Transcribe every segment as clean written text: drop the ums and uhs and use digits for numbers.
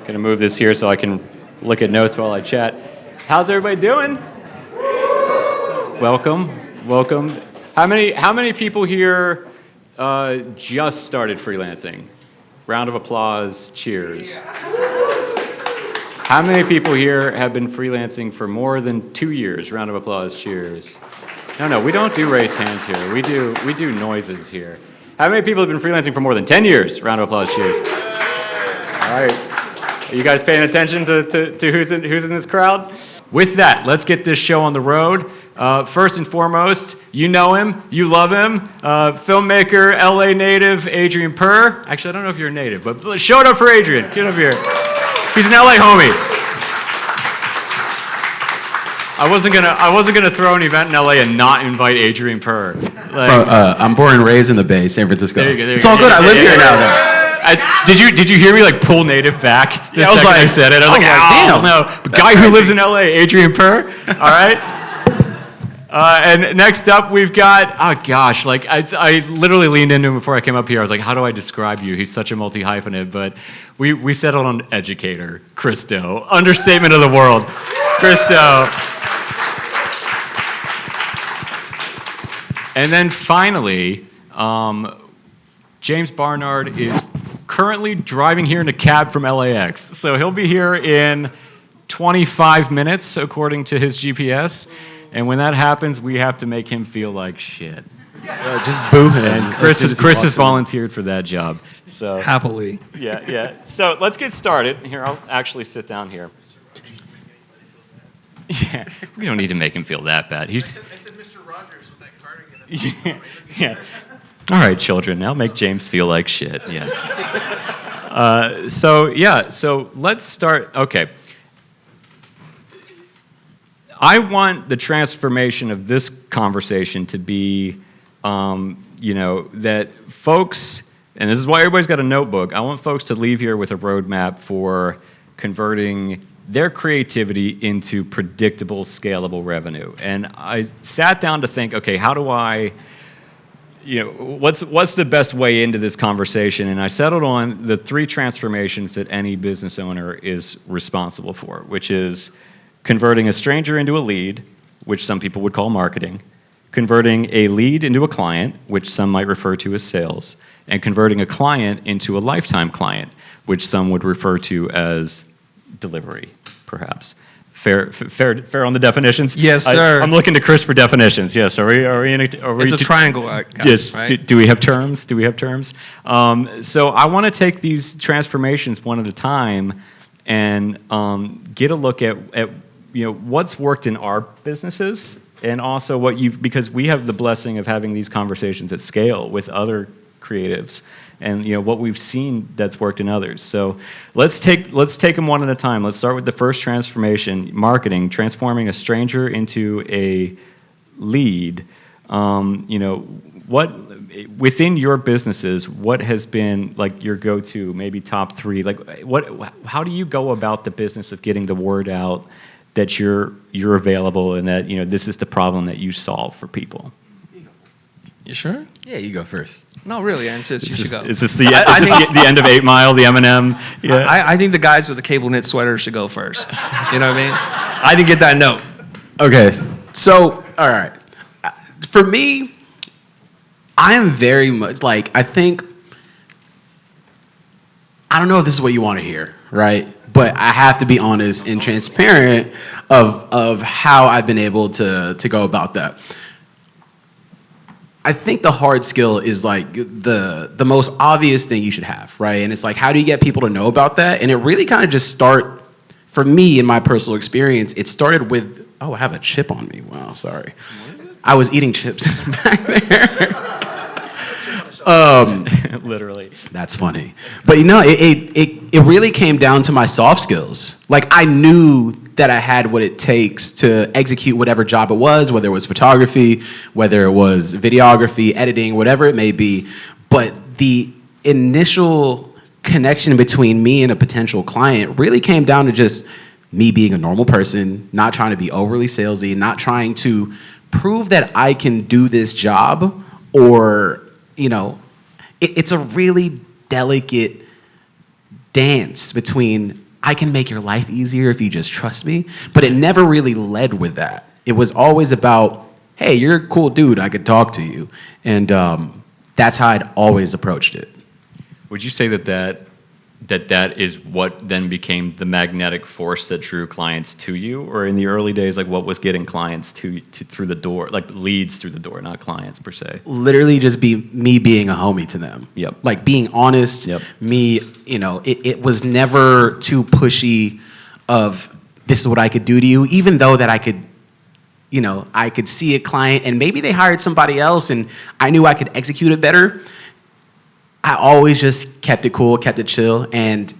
Gonna move this here so I can look at notes while I chat. How's everybody doing? Welcome. How many people here just started freelancing? Round of applause, cheers. How many people here have been freelancing for more than 2 years? Round of applause, cheers. No, we don't do raise hands here. We do noises here. How many people have been freelancing for more than 10 years? Round of applause, cheers. All right. Are you guys paying attention to who's in this crowd? With that, let's get this show on the road. First and foremost, you know him, you love him, filmmaker, LA native, Adrian Per. Actually, I don't know if you're a native, but show it up for Adrian. Get over here. He's an LA homie. I wasn't gonna throw an event in LA and not invite Adrian Per. I'm born and raised in the Bay, San Francisco. There you go. It's all good. I live here now, though. Did you hear me like pull native back? Yeah, I was like, I said it. I was like, damn. No, the guy who lives in LA, Adrian Per. All right. And next up, we've got, oh gosh, like I literally leaned into him before I came up here. I was like, how do I describe you? He's such a multi-hyphenate, but we settled on educator, Christo. Understatement of the world, Christo. And then finally, James Barnard is currently driving here in a cab from LAX. So he'll be here in 25 minutes, according to his GPS. And when that happens, we have to make him feel like shit. Just boo him. And Chris has volunteered for that job. So happily. Yeah. So let's get started. Here, I'll actually sit down here. Yeah, we don't need to make him feel that bad. I said Mr. Rogers with that cardigan. Yeah. All right, children. Now make James feel like shit. Yeah. So let's start. Okay. I want the transformation of this conversation to be, that folks, and this is why everybody's got a notebook, I want folks to leave here with a roadmap for converting their creativity into predictable, scalable revenue. And I sat down to think, okay, how do I, what's the best way into this conversation? And I settled on the 3 transformations that any business owner is responsible for, which is converting a stranger into a lead, which some people would call marketing, converting a lead into a client, which some might refer to as sales, and converting a client into a lifetime client, which some would refer to as delivery, perhaps. Fair on the definitions? Yes, sir. I'm looking to Chris for definitions. Yes, are we It's a triangle, guys, yes, right? Do we have terms? So I want to take these transformations one at a time and get a look at what's worked in our businesses, and also because we have the blessing of having these conversations at scale with other creatives, and what we've seen that's worked in others. So let's take them one at a time. Let's start with the first transformation: marketing, transforming a stranger into a lead. What within your businesses, what has been like your go-to, maybe top 3? Like how do you go about the business of getting the word out that you're available and that this is the problem that you solve for people? You sure? Yeah, you go first. No, really, I insist you should go. Is this the end of 8 Mile, the M&M? Yeah. I think the guys with the cable knit sweater should go first. You know what I mean? I didn't get that note. Okay, so, all right. For me, I am very much like, I don't know if this is what you want to hear, right? But I have to be honest and transparent of how I've been able to go about that. I think the hard skill is like the most obvious thing you should have, right? And it's like, how do you get people to know about that? And it really kind of just for me, in my personal experience, it started with, I have a chip on me. Wow, sorry. I was eating chips back there. Literally. That's funny. But it really came down to my soft skills. Like, I knew that I had what it takes to execute whatever job it was, whether it was photography, whether it was videography, editing, whatever it may be. But the initial connection between me and a potential client really came down to just me being a normal person, not trying to be overly salesy, not trying to prove that I can do this job, or, it's a really delicate dance between I can make your life easier if you just trust me. But it never really led with that. It was always about, hey, you're a cool dude, I could talk to you. And that's how I'd always approached it. Would you say that is what then became the magnetic force that drew clients to you? Or in the early days, like what was getting clients to through the door, like leads through the door, not clients per se? Literally just me being a homie to them. Yep. Like being honest, Yep. me, it was never too pushy of this is what I could do to you, even though that I could see a client and maybe they hired somebody else and I knew I could execute it better. I always just kept it cool, kept it chill, and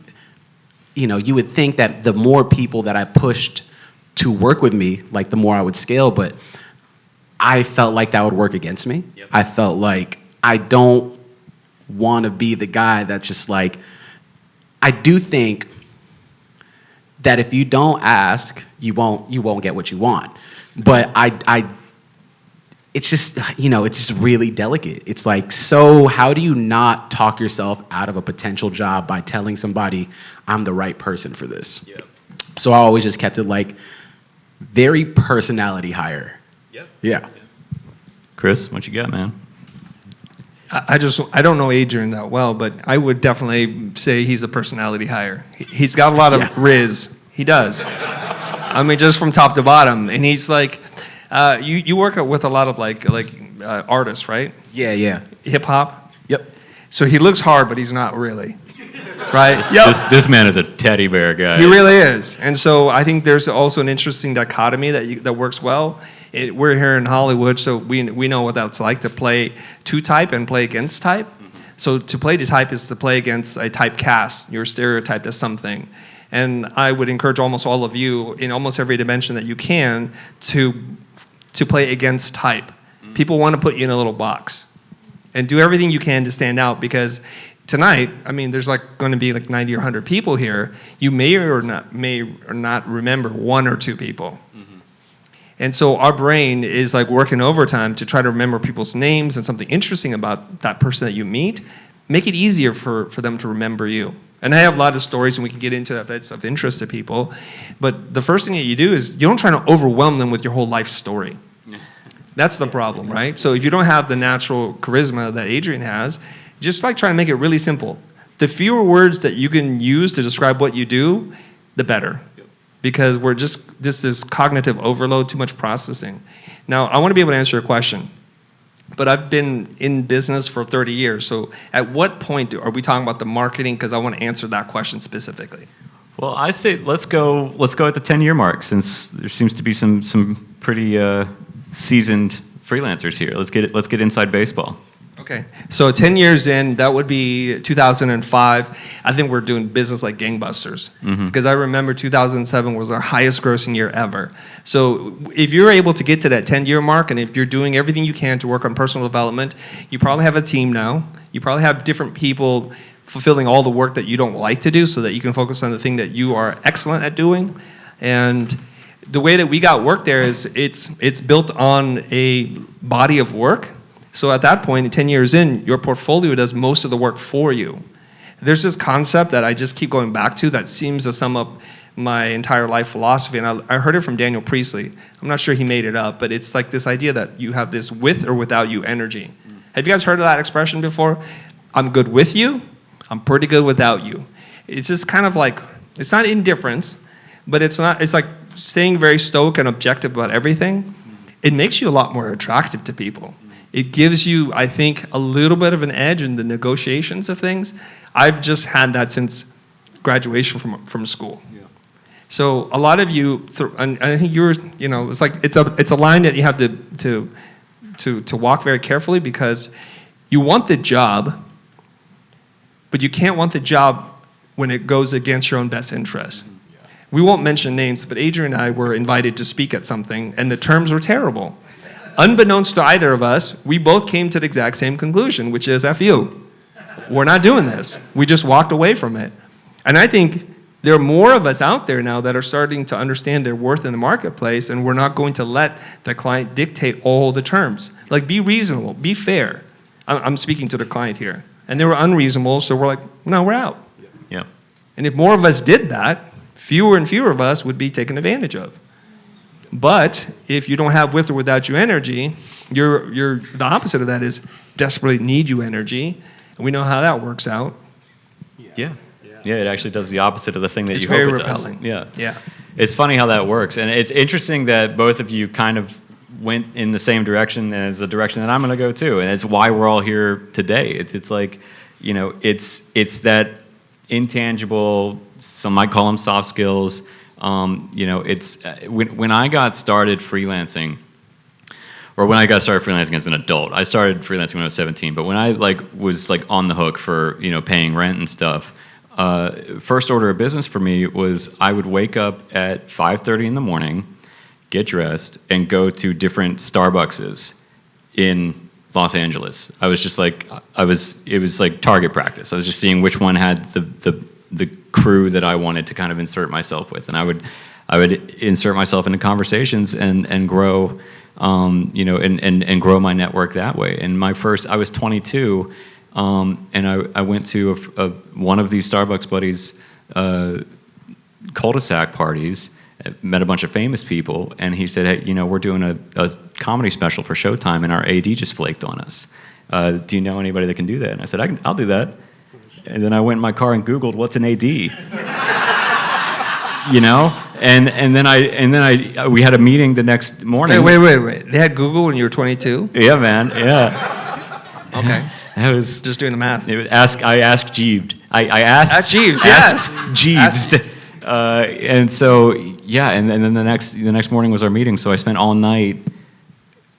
you would think that the more people that I pushed to work with me, like the more I would scale, but I felt like that would work against me. Yep. I felt like I don't want to be the guy that's just like, I do think that if you don't ask, you won't get what you want. But it's just, it's just really delicate. It's like, so how do you not talk yourself out of a potential job by telling somebody I'm the right person for this? Yep. So I always just kept it like very personality hire. Yep. Yeah. Chris, what you got, man? I don't know Adrian that well, but I would definitely say he's a personality hire. He's got a lot of riz. He does. I mean, just from top to bottom. And he's like, you work with a lot of like artists, right? Yeah. Hip hop. Yep. So he looks hard, but he's not really, right? This man is a teddy bear guy. He really is. And so I think there's also an interesting dichotomy that works well. We're here in Hollywood, so we know what that's like to play to type and play against type. Mm-hmm. So to play to type is to play against a typecast. You're stereotyped as something. And I would encourage almost all of you in almost every dimension that you can to play against type. Mm-hmm. People want to put you in a little box. And do everything you can to stand out, because tonight, I mean, there's going to be 90 or 100 people here. You may or not remember one or two people. Mm-hmm. And so our brain is working overtime to try to remember people's names and something interesting about that person that you meet. Make it easier for them to remember you. And I have a lot of stories, and we can get into that if that's of interest to people. But the first thing that you do is you don't try to overwhelm them with your whole life story. That's the problem, right? So if you don't have the natural charisma that Adrian has, just try to make it really simple. The fewer words that you can use to describe what you do, the better. Because this is cognitive overload, too much processing. Now, I want to be able to answer your question. But I've been in business for 30 years. So at what point are we talking about the marketing? Because I want to answer that question specifically. Well, I say let's go at the 10-year mark, since there seems to be some pretty seasoned freelancers here. Let's get inside baseball. Okay, so 10 years in, that would be 2005. I think we're doing business like gangbusters. Mm-hmm. Because I remember 2007 was our highest grossing year ever. So if you're able to get to that 10-year mark, and if you're doing everything you can to work on personal development, you probably have a team now. You probably have different people fulfilling all the work that you don't like to do so that you can focus on the thing that you are excellent at doing. And the way that we got work there is it's built on a body of work. So at that point, 10 years in, your portfolio does most of the work for you. There's this concept that I just keep going back to that seems to sum up my entire life philosophy, and I heard it from Daniel Priestley. I'm not sure he made it up, but it's like this idea that you have this with or without you energy. Have you guys heard of that expression before? I'm good with you, I'm pretty good without you. It's just kind of like, it's not indifference, but it's like staying very stoic and objective about everything. It makes you a lot more attractive to people. It gives you, I think, a little bit of an edge in the negotiations of things. I've just had that since graduation from school. Yeah. So a lot of you, and I think it's like it's a line that you have to walk very carefully, because you want the job, but you can't want the job when it goes against your own best interest. Yeah. We won't mention names, but Adrian and I were invited to speak at something, and the terms were terrible. Unbeknownst to either of us, we both came to the exact same conclusion, which is F you. We're not doing this. We just walked away from it. And I think there are more of us out there now that are starting to understand their worth in the marketplace, and we're not going to let the client dictate all the terms. Be reasonable, be fair. I'm speaking to the client here. And they were unreasonable, so we're like, no, we're out. Yeah. And if more of us did that, fewer and fewer of us would be taken advantage of. But if you don't have with or without you energy, you're the opposite of that is desperately need you energy. And we know how that works out. Yeah. Yeah, it actually does the opposite of the thing that It's you very hope it repelling. does. Yeah. Yeah. It's funny how that works. And it's interesting that both of you kind of went in the same direction as the direction that I'm going to go too. And it's why we're all here today. It's like, you know, it's that intangible, some might call them soft skills. You know, it's when I got started freelancing, or when I got started freelancing as an adult. I started freelancing when I was 17, but when I was on the hook for, you know, paying rent and stuff, first order of business for me was I would wake up at 5:30 in the morning, get dressed, and go to different Starbuckses in Los Angeles. I was just it was like target practice. I was just seeing which one had the crew that I wanted to kind of insert myself with, and I would insert myself into conversations and grow, you know, and grow my network that way. And I was 22, and I went to one of these Starbucks buddies' cul-de-sac parties, met a bunch of famous people, and he said, hey, you know, we're doing a comedy special for Showtime, and our AD just flaked on us. Do you know anybody that can do that? And I said, I'll do that. And then I went in my car and Googled, what's an AD? You know? And then we had a meeting the next morning. Wait. They had Google when you were 22? Yeah, man. Yeah. Okay. I was Just doing the math. I asked Jeeved. I asked Jeeves, asked yes. Jeeves. And so yeah, and then the next morning was our meeting. So I spent all night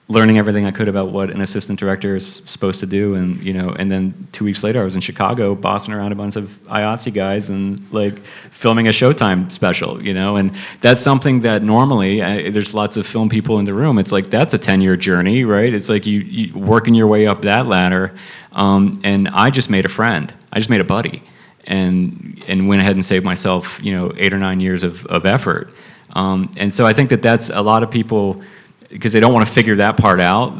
learning everything I could about what an assistant director is supposed to do, and you know, and then 2 weeks later I was in Chicago bossing around a bunch of IATSE guys and filming a Showtime special, you know, and that's something that normally there's lots of film people in the room. It's like that's a 10-year journey, right? It's like you working your way up that ladder, and I just made a friend. I just made a buddy, and went ahead and saved myself, you know, 8 or 9 years of effort, and so I think that that's a lot of people. Because they don't want to figure that part out,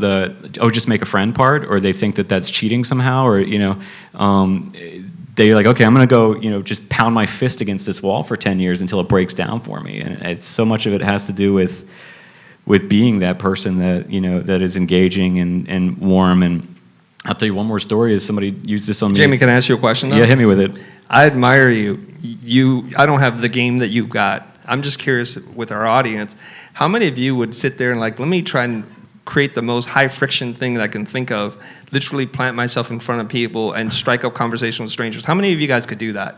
just make a friend part, or they think that that's cheating somehow, or, you know, they're like, okay, I'm going to go, you know, just pound my fist against this wall for 10 years until it breaks down for me. And it's so much of it has to do with being that person that, you know, that is engaging and warm. And I'll tell you one more story is somebody used this on me. Jamie, can I ask you a question though? Yeah, hit me with it. I admire you. I don't have the game that you've got. I'm just curious with our audience, how many of you would sit there and let me try and create the most high friction thing that I can think of, literally plant myself in front of people and strike up conversation with strangers? How many of you guys could do that?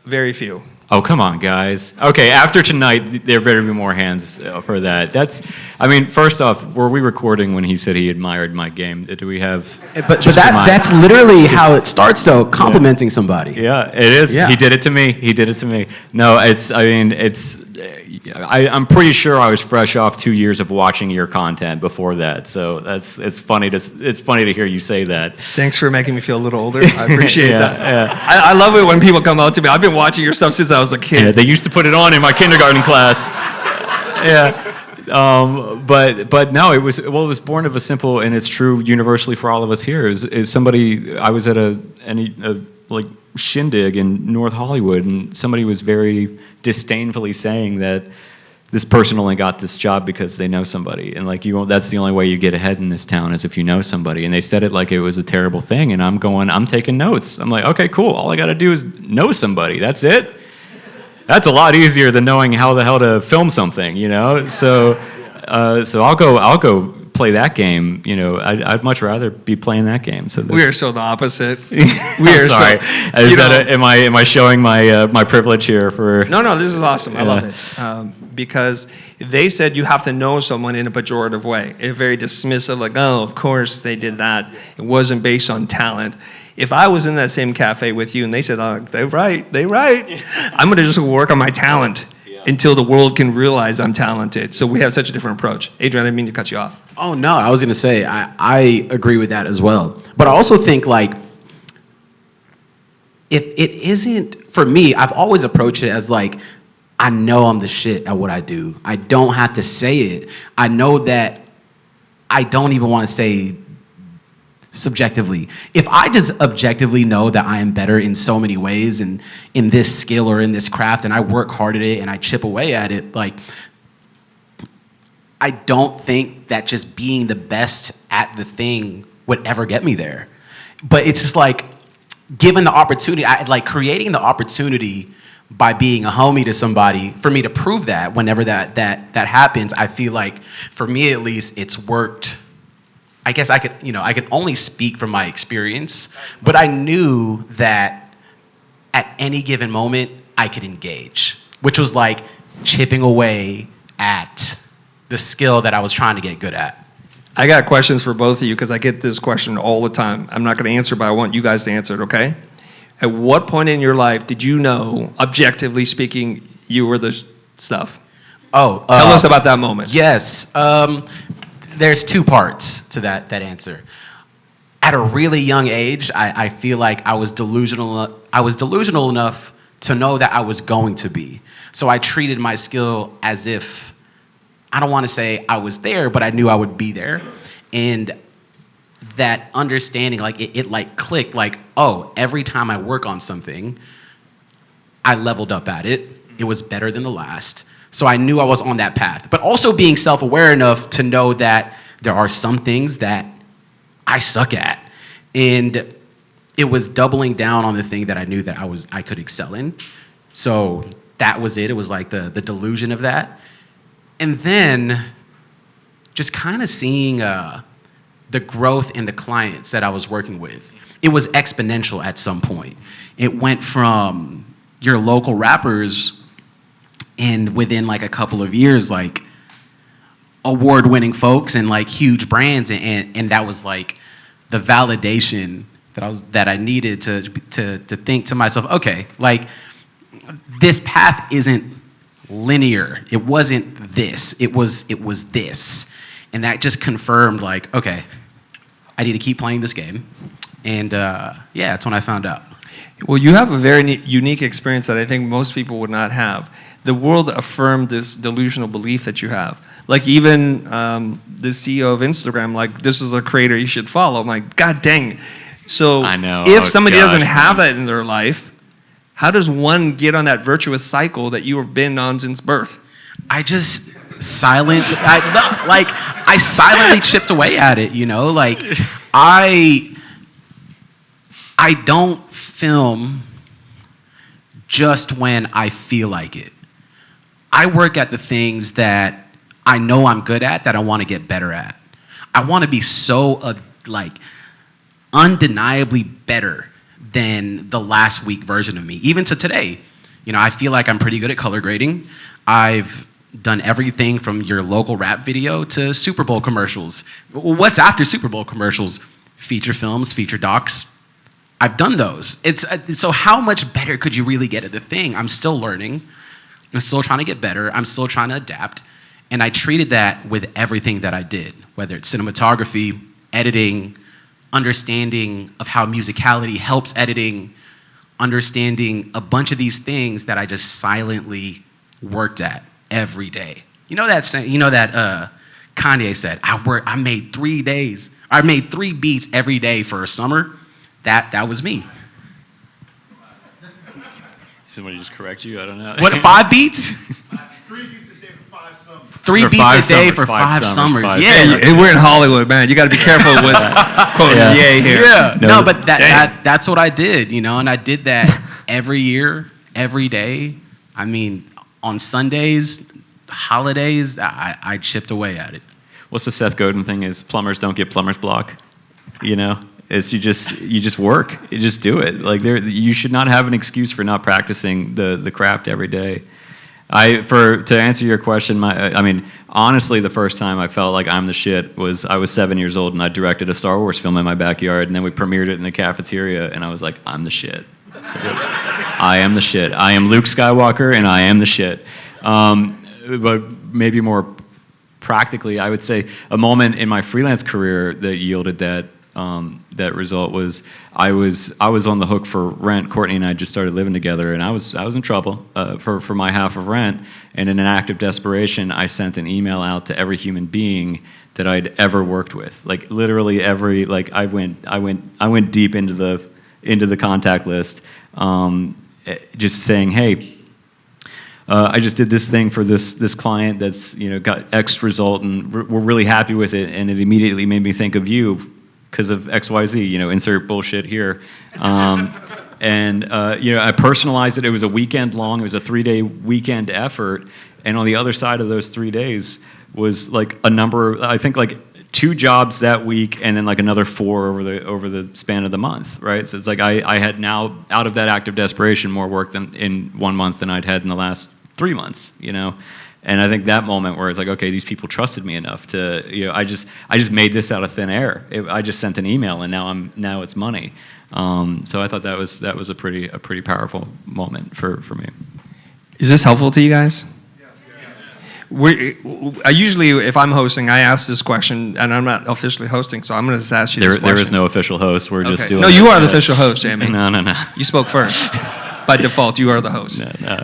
Very few. Oh, come on, guys. Okay, after tonight, there better be more hands for that. First off, were we recording when he said he admired my game? Do we have... But that's literally how it starts, though, complimenting somebody. Yeah, it is. Yeah. He did it to me. No, I'm pretty sure I was fresh off 2 years of watching your content before that. So it's funny to hear you say that. Thanks for making me feel a little older. I appreciate that. Yeah. I love it when people come out to me. I've been watching your stuff since I was a kid. Yeah, they used to put it on in my kindergarten class. Yeah. But no, it was born of a simple, and it's true universally for all of us here. Is somebody, I was at a shindig in North Hollywood, and somebody was very disdainfully saying that this person only got this job because they know somebody, and that's the only way you get ahead in this town is if you know somebody. And they said it like it was a terrible thing, and I'm taking notes. I'm like, okay, cool. All I got to do is know somebody. That's it. That's a lot easier than knowing how the hell to film something, you know. So I'll go play that game. You know, I'd much rather be playing that game. So we are so the opposite. I'm sorry. Am I showing my privilege here for? No. This is awesome. I love it because they said you have to know someone in a pejorative way, a very dismissive, like, oh, of course they did that. It wasn't based on talent. If I was in that same cafe with you and they said, oh, they're right, I'm going to just work on my talent until the world can realize I'm talented. So we have such a different approach. Adrian, I didn't mean to cut you off. Oh, no, I was going to say, I agree with that as well. But I also think, if it isn't, for me, I've always approached it as I know I'm the shit at what I do. I don't have to say it. I know that I don't even want to say subjectively. If I just objectively know that I am better in so many ways and in this skill or in this craft, and I work hard at it and I chip away at it, like, I don't think that just being the best at the thing would ever get me there. But it's just like, given the opportunity, creating the opportunity by being a homie to somebody, for me to prove that whenever that happens, I feel like, for me at least, it's worked. I guess I could only speak from my experience, but I knew that at any given moment, I could engage, which was like chipping away at the skill that I was trying to get good at. I got questions for both of you because I get this question all the time. I'm not going to answer, but I want you guys to answer it, okay? At what point in your life did you know, objectively speaking, you were the stuff? Tell us about that moment. Yes. There's two parts to that answer. At a really young age, I feel like I was delusional enough to know that I was going to be. So I treated my skill as if, I don't want to say I was there, but I knew I would be there. And that understanding, like, it like clicked, like, oh, every time I work on something, I leveled up at it. It was better than the last. So I knew I was on that path. But also being self-aware enough to know that there are some things that I suck at. And it was doubling down on the thing that I knew that I could excel in. So that was it. It was like the delusion of that. And then just kind of seeing the growth in the clients that I was working with. It was exponential at some point. It went from your local rappers, and within like a couple of years, like award-winning folks and like huge brands, and that was like the validation that I needed to think to myself, okay, like this path isn't linear. It wasn't this. It was this. And that just confirmed, like, okay, I need to keep playing this game. And that's when I found out. Well, you have a very unique experience that I think most people would not have. The world affirmed this delusional belief that you have. Like, even the CEO of Instagram, like, this is a creator you should follow. I'm like, God dang. So I know. If somebody doesn't have that in their life, how does one get on that virtuous cycle that you have been on since birth? I just silently chipped away at it, you know? Like, I don't film just when I feel like it. I work at the things that I know I'm good at, that I want to get better at. I want to be so, undeniably better than the last week version of me, even to today. You know, I feel like I'm pretty good at color grading. I've done everything from your local rap video to Super Bowl commercials. What's after Super Bowl commercials? Feature films, feature docs. I've done those. So how much better could you really get at the thing? I'm still learning. I'm still trying to get better. I'm still trying to adapt. And I treated that with everything that I did, whether it's cinematography, editing, understanding of how musicality helps editing, understanding a bunch of these things that I just silently worked at every day. You know that Kanye said, I made 3 days. I made 3 beats every day for a summer. That was me. Somebody just correct you? I don't know. What, 5 beats? 3 beats a day for 5 summers. 3 For beats 5 a day summers, for 5 5 summers. Yeah. Hey, we're in Hollywood, man. You got to be careful with quoting Ye here. Yeah. No, No, but that's what I did, you know, and I did that every year, every day. I mean, on Sundays, holidays, I chipped away at it. What's the Seth Godin thing is plumbers don't get plumber's block, you know? It's you just work. You just do it. Like you should not have an excuse for not practicing the craft every day. To answer your question, honestly, the first time I felt like I'm the shit was I was 7 years old and I directed a Star Wars film in my backyard, and then we premiered it in the cafeteria, and I was like, I'm the shit. I am the shit. I am Luke Skywalker, and I am the shit. But maybe more practically, I would say a moment in my freelance career that yielded that. that result was I was on the hook for rent. Courtney and I just started living together, and I was in trouble for my half of rent. And in an act of desperation, I sent an email out to every human being that I'd ever worked with. Like literally every, like I went deep into the contact list, just saying, hey, I just did this thing for this client that's got X result, and we're really happy with it, and it immediately made me think of you because of X, Y, Z. Insert bullshit here. I personalized it. It was a weekend long. It was a 3-day weekend effort, and on the other side of those 3 days was like a number. I think like 2 jobs that week, and then like another 4 over the span of the month, right? So it's like I had now, out of that act of desperation, more work than in 1 month than I'd had in the last 3 months, And I think that moment where it's like, okay, these people trusted me enough to, I just made this out of thin air. I just sent an email, and now it's money. So I thought that was a pretty powerful moment for me. Is this helpful to you guys? I usually, if I'm hosting, I ask this question, and I'm not officially hosting, so I'm going to just ask you this question. There is no official host. We're just doing. No, you are the official host, Jamie. No. You spoke first. By default, you are the host. No.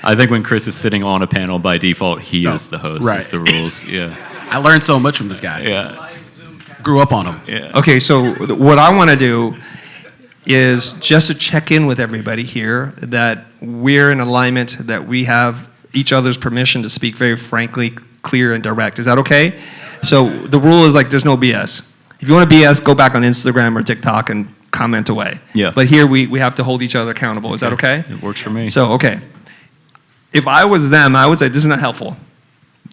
I think when Chris is sitting on a panel, by default, he is the host. Right. It's the rules. Yeah. I learned so much from this guy. Yeah. Grew up on him. Yeah. Okay, so what I want to do is just to check in with everybody here that we're in alignment, that we have each other's permission to speak very frankly, clear, and direct. Is that okay? So the rule is like there's no BS. If you want to BS, go back on Instagram or TikTok and comment away. Yeah. But here we have to hold each other accountable. Is that okay? It works for me. So, okay. If I was them, I would say this is not helpful.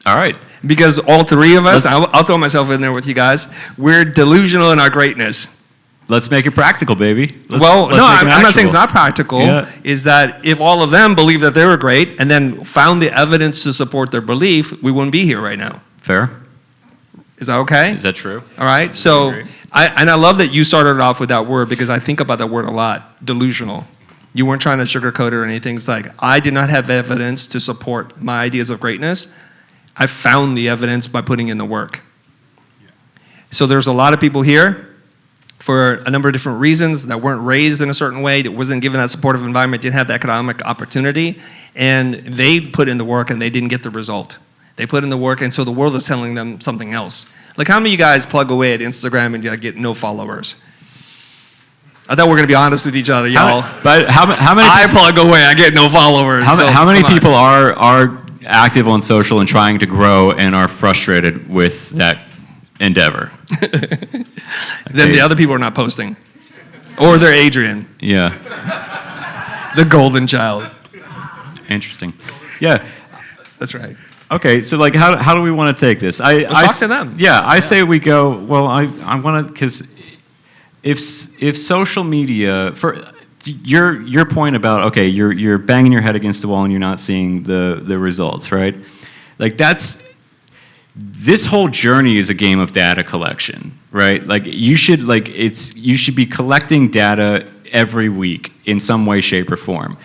All right. Because all 3 of us, I'll throw myself in there with you guys, we're delusional in our greatness. Let's make it practical, baby. Let's I'm make it not saying actionable. it's not practical. Yeah. Is that if all of them believe that they were great and then found the evidence to support their belief, we wouldn't be here right now. Fair. Is that okay? Is that true? All right. So, agree. I love that you started off with that word because I think about that word a lot, delusional. You weren't trying to sugarcoat it or anything. It's like, I did not have evidence to support my ideas of greatness. I found the evidence by putting in the work. So there's a lot of people here for a number of different reasons that weren't raised in a certain way, that wasn't given that supportive environment, didn't have the economic opportunity, and they put in the work and they didn't get the result. They put in the work, and so the world is telling them something else. Like, how many of you guys plug away at Instagram and get no followers? I thought we were going to be honest with each other, y'all. But how many? I plug away, I get no followers. How many people are active on social and trying to grow and are frustrated with that endeavor? Then the other people are not posting. Or they're Adrian, Yeah. the golden child. Interesting. Yeah. That's right. Okay, so like, how do we want to take this? Let's talk to them. Yeah, I say we go. Well, I want to, because if social media, for your point about, okay, you're banging your head against the wall and you're not seeing the results, right? Like, this whole journey is a game of data collection, right? Like, you should be collecting data every week in some way, shape, or form.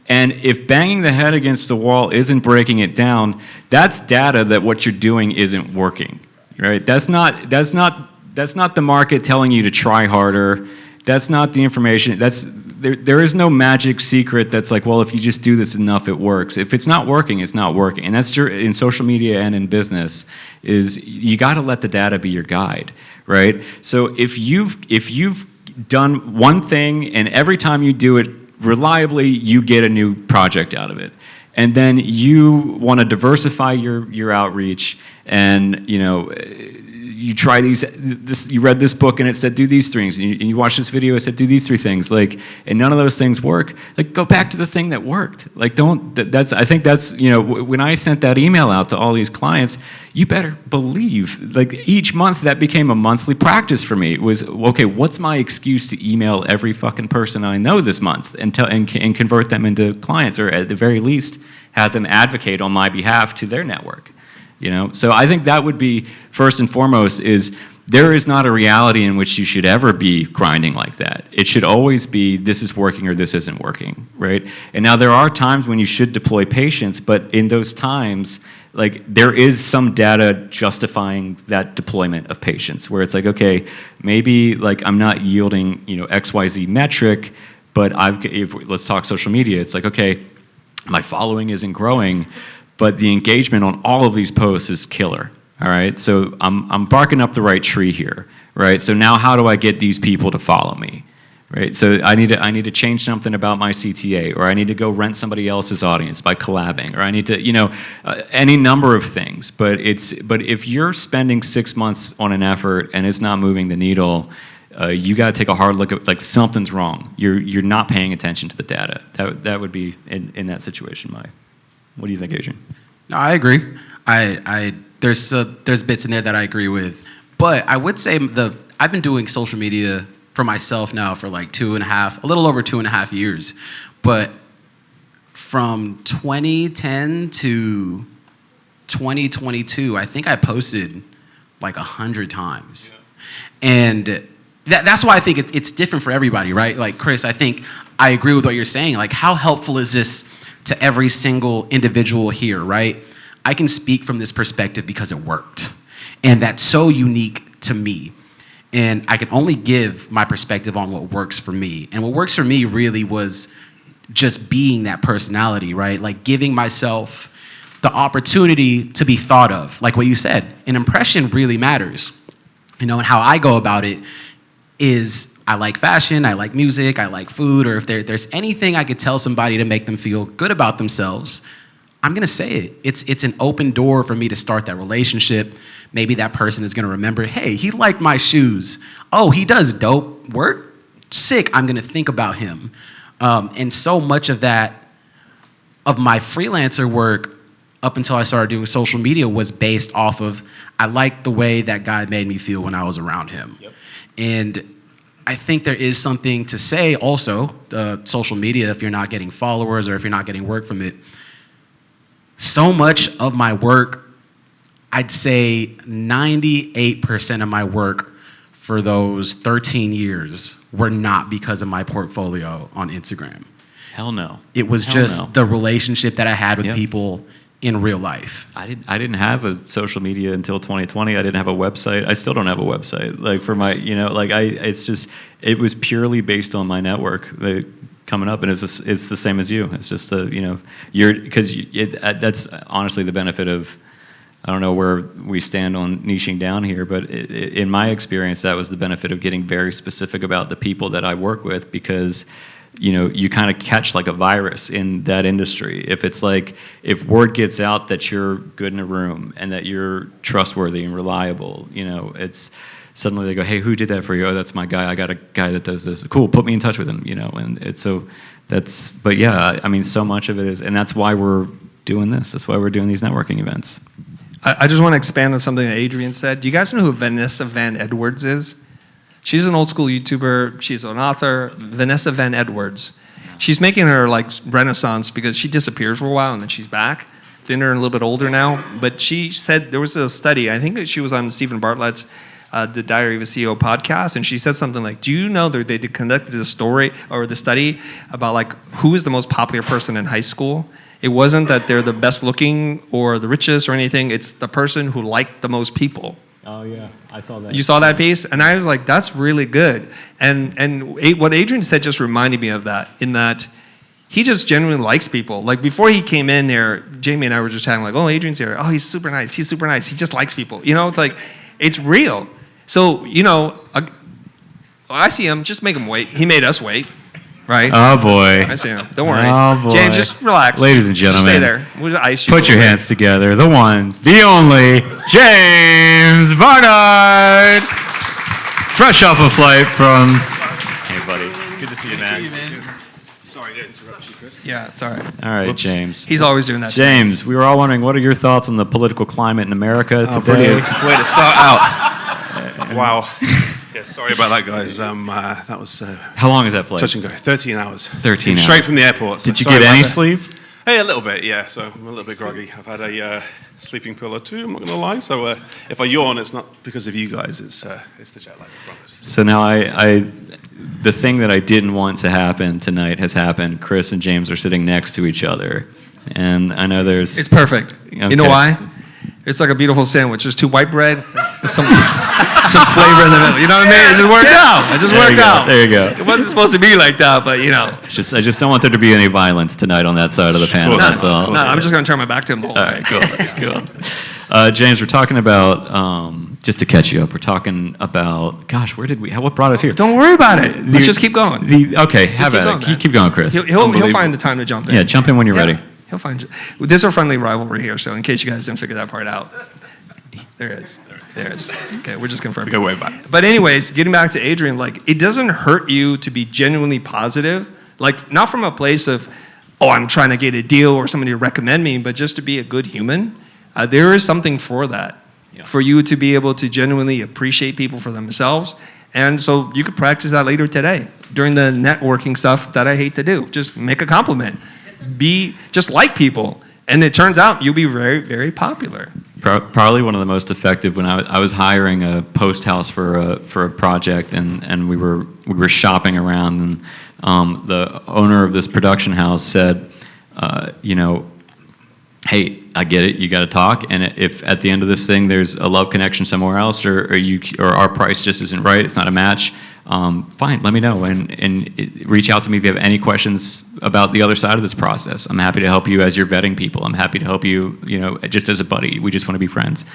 And if banging the head against the wall isn't breaking it down, that's data that what you're doing isn't working, right? That's not the market telling you to try harder. That's not the information. There is no magic secret that's like, well, if you just do this enough, it works. If it's not working, it's not working. And that's true in social media and in business, is you got to let the data be your guide, right? So if you've done one thing and every time you do it reliably, you get a new project out of it. And then you want to diversify your outreach, and you try you read this book and it said do these things, and you watch this video, it said do these 3 things, like, and none of those things work. Like, go back to the thing that worked. Like, I think that's when I sent that email out to all these clients, you better believe, like, each month that became a monthly practice for me. It was, okay, what's my excuse to email every fucking person I know this month and convert them into clients, or at the very least have them advocate on my behalf to their network. So I think that would be first and foremost, is there is not a reality in which you should ever be grinding like that. It should always be, this is working or this isn't working, right? And now there are times when you should deploy patience, but in those times, like, there is some data justifying that deployment of patience, where it's like, okay, maybe like I'm not yielding, XYZ metric, but let's talk social media. It's like, okay, my following isn't growing, but the engagement on all of these posts is killer. All right, so I'm barking up the right tree here, right? So now how do I get these people to follow me, right? So I need to change something about my CTA, or I need to go rent somebody else's audience by collabing, or I need to, any number of things. But if you're spending 6 months on an effort and it's not moving the needle, you got to take a hard look at, like, something's wrong. You're not paying attention to the data. That would be in that situation. What do you think, Adrian? No, I agree. There's bits in there that I agree with, but I would say I've been doing social media for myself now for like a little over 2.5 years, but from 2010 to 2022, I think I posted like 100 times, and that's why I think it's different for everybody, right? Like, Chris, I think I agree with what you're saying. Like, how helpful is this to every single individual here, right? I can speak from this perspective because it worked. And that's so unique to me. And I can only give my perspective on what works for me. And what works for me really was just being that personality, right? Like, giving myself the opportunity to be thought of. Like what you said, an impression really matters. And how I go about it is I like fashion, I like music, I like food, or if there's anything I could tell somebody to make them feel good about themselves, I'm gonna say it. It's an open door for me to start that relationship. Maybe that person is gonna remember, hey, he liked my shoes. Oh, he does dope work? Sick, I'm gonna think about him. And so much of my freelancer work up until I started doing social media was based off of, I liked the way that guy made me feel when I was around him. Yep. And I think there is something to say also, social media, if you're not getting followers or if you're not getting work from it, so much of my work, I'd say 98% of my work for those 13 years were not because of my portfolio on Instagram. Hell no. It was the relationship that I had with people in real life. I didn't have a social media until 2020. I didn't have a website. I still don't have a website. Like, for my, it was purely based on my network. Coming up, and it's the same as you. It's just that's honestly the benefit of, I don't know where we stand on niching down here, but in my experience, that was the benefit of getting very specific about the people that I work with, because you kind of catch like a virus in that industry. If it's like, if word gets out that you're good in a room and that you're trustworthy and reliable, it's suddenly they go, hey, who did that for you? Oh, that's my guy. I got a guy that does this. Cool, put me in touch with him, and it's so but yeah, I mean, so much of it is, and that's why we're doing this. That's why we're doing these networking events. I just want to expand on something that Adrian said. Do you guys know who Vanessa Van Edwards is? She's an old school YouTuber. She's an author. Vanessa Van Edwards. She's making her like renaissance because she disappears for a while and then she's back, thinner and a little bit older now. But she said there was a study. I think she was on Stephen Bartlett's the Diary of a CEO podcast, and she said something like, do you know that they conducted a story or the study about like who is the most popular person in high school? It wasn't that they're the best looking or the richest or anything. It's the person who liked the most people. Oh yeah, I saw that. You saw that piece? And I was like, that's really good. And what Adrian said just reminded me of that, in that he just genuinely likes people. Like, before he came in there, Jamie and I were just chatting like, oh, Adrian's here. Oh, he's super nice. He's super nice. He just likes people. It's like, it's real. So, I see him, just make him wait. He made us wait, right? Oh, boy. I see him. Don't worry. Oh, boy. James, just relax. Ladies and gentlemen. Just stay there. We'll ice you. Put your hands together. The one, the only, James Barnard. Fresh off a flight from... Hey, buddy. Good to see you, man. Sorry to interrupt you, Chris. Yeah, it's all right. All right, Whoops. James. He's always doing that. James, we were all wondering, what are your thoughts on the political climate in America today? Brilliant way to start out. Wow. Yeah, sorry about that, guys. That was How long is that flight? touch and go. 13 hours. 13 hours. Straight from the airport. So Did you sorry get about any that. sleep? Hey, a little bit, yeah. So I'm a little bit groggy. I've had a sleeping pill or two. I'm not going to lie. So if I yawn, it's not because of you guys. It's the jet lag. I promise. So now the thing that I didn't want to happen tonight has happened. Chris and James are sitting next to each other, and I know there's. It's perfect. Okay. You know why? It's like a beautiful sandwich. There's 2 white bread, some flavor in the middle. You know what I mean? It just worked out. It just worked out. There you go. It wasn't supposed to be like that, but you know. I just don't want there to be any violence tonight on that side of the panel. No, That's all. No, I'm just going to turn my back to him the whole All way. right, cool. James, we're talking about just to catch you up. We're talking about. Gosh, what brought us here? Don't worry about it. Let's just keep going. Okay, have keep at going, it. man. Keep going, Chris. He'll find the time to jump in. Yeah, jump in when you're ready. He'll find. There's a friendly rivalry here, so in case you guys didn't figure that part out, there is. Okay, we're just confirming. We go way back. But anyways, getting back to Adrian, like it doesn't hurt you to be genuinely positive, like not from a place of, oh, I'm trying to get a deal or somebody to recommend me, but just to be a good human. There is something for that, for you to be able to genuinely appreciate people for themselves. And so you could practice that later today during the networking stuff that I hate to do. Just make a compliment. Just like people. And it turns out you'll be very, very popular. Probably one of the most effective when I was hiring a post house for a project, and we were shopping around, and the owner of this production house said, hey, I get it, you got to talk, and if at the end of this thing there's a love connection somewhere else, or our price just isn't right, it's not a match, fine, let me know, and reach out to me if you have any questions about the other side of this process. I'm happy to help you as you're vetting people. I'm happy to help you, just as a buddy. We just want to be friends.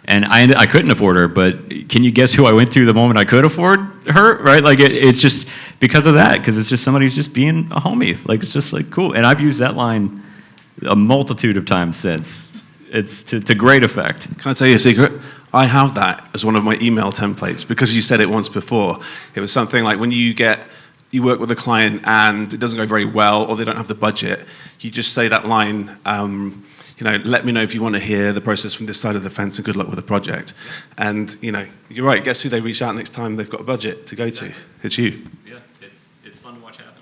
And I couldn't afford her, but can you guess who I went to the moment I could afford her, right? Like it's just because of that, because it's just somebody who's just being a homie. Like it's just like cool. And I've used that line a multitude of times since. It's to great effect. Can I tell you a secret? I have that as one of my email templates because you said it once before. It was something like when you work with a client and it doesn't go very well or they don't have the budget, you just say that line, let me know if you want to hear the process from this side of the fence and good luck with the project. And, you're right, guess who they reach out next time they've got a budget to go to? It's you. Yeah, it's fun to watch happen.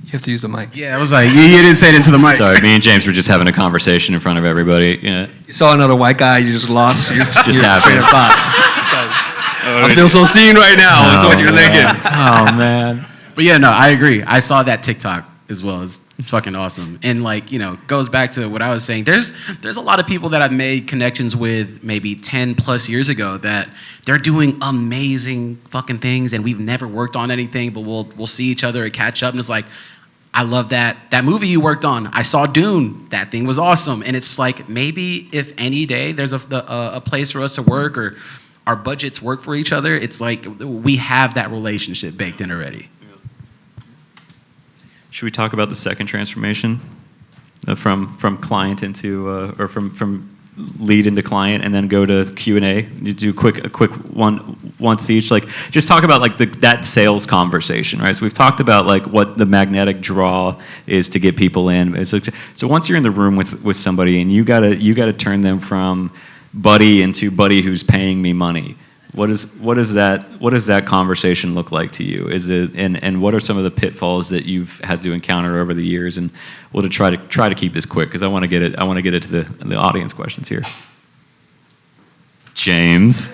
You have to use the mic. Yeah, I was like, you didn't say it into the mic. Sorry, me and James were just having a conversation in front of everybody. Yeah. You saw another white guy, you just lost your Just train happened. of thought. I feel so seen right now, is what you're thinking. Oh, man. But yeah, no, I agree. I saw that TikTok as well. It's fucking awesome. And goes back to what I was saying. There's a lot of people that I've made connections with maybe 10 plus years ago that they're doing amazing fucking things and we've never worked on anything, but we'll see each other and catch up and it's like, I love that movie you worked on. I saw Dune. That thing was awesome. And it's like maybe if any day there's a place for us to work or our budgets work for each other, it's like we have that relationship baked in already. Should we talk about the second transformation from client into or from lead into client, and then go to Q&A? You do a quick one once each. Like just talk about like that sales conversation, right? So we've talked about like what the magnetic draw is to get people in. It's like, so once you're in the room with somebody and you gotta turn them from buddy into buddy who's paying me money. What does that conversation look like to you? Is it and what are some of the pitfalls that you've had to encounter over the years? And we'll try to keep this quick because I want to get it to the audience questions here. James.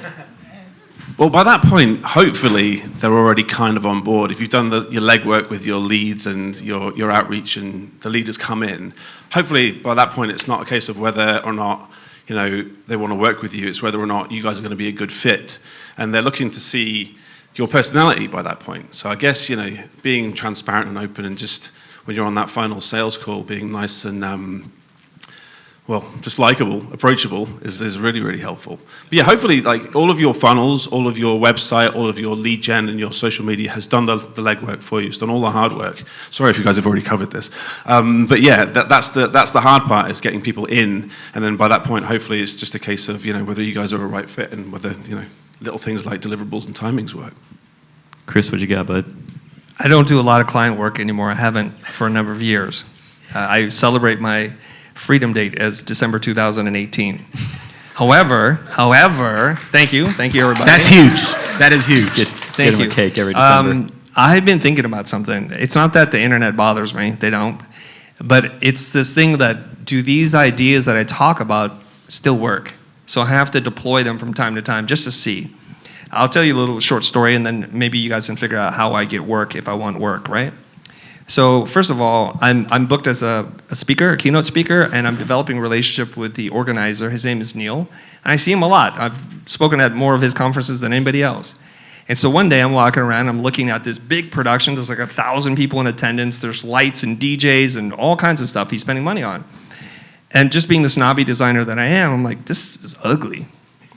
Well, by that point, hopefully they're already kind of on board. If you've done your legwork with your leads and your outreach and the leaders come in, hopefully by that point it's not a case of whether or not they want to work with you. It's whether or not you guys are going to be a good fit. And they're looking to see your personality by that point. So I guess, being transparent and open and just when you're on that final sales call, being nice and, just likable, approachable is really, really helpful. But yeah, hopefully like all of your funnels, all of your website, all of your lead gen and your social media has done the legwork for you. It's done all the hard work. Sorry if you guys have already covered this. But yeah, that's the hard part is getting people in. And then by that point, hopefully it's just a case of, whether you guys are a right fit and whether, little things like deliverables and timings work. Chris, what you got, bud? I don't do a lot of client work anymore. I haven't for a number of years. I celebrate my freedom date as December 2018. However, thank you everybody. That's huge. That is huge. Get him a cake every December. I've been thinking about something. It's not that the internet bothers me. They don't. But it's this thing that, do these ideas that I talk about still work? So I have to deploy them from time to time just to see. I'll tell you a little short story, and then maybe you guys can figure out how I get work if I want work, right? So first of all, I'm booked as a speaker, a keynote speaker, and I'm developing a relationship with the organizer. His name is Neil, and I see him a lot. I've spoken at more of his conferences than anybody else. And so one day I'm walking around, I'm looking at this big production. There's like 1,000 people in attendance. There's lights and DJs and all kinds of stuff he's spending money on. And just being the snobby designer that I am, I'm like, this is ugly.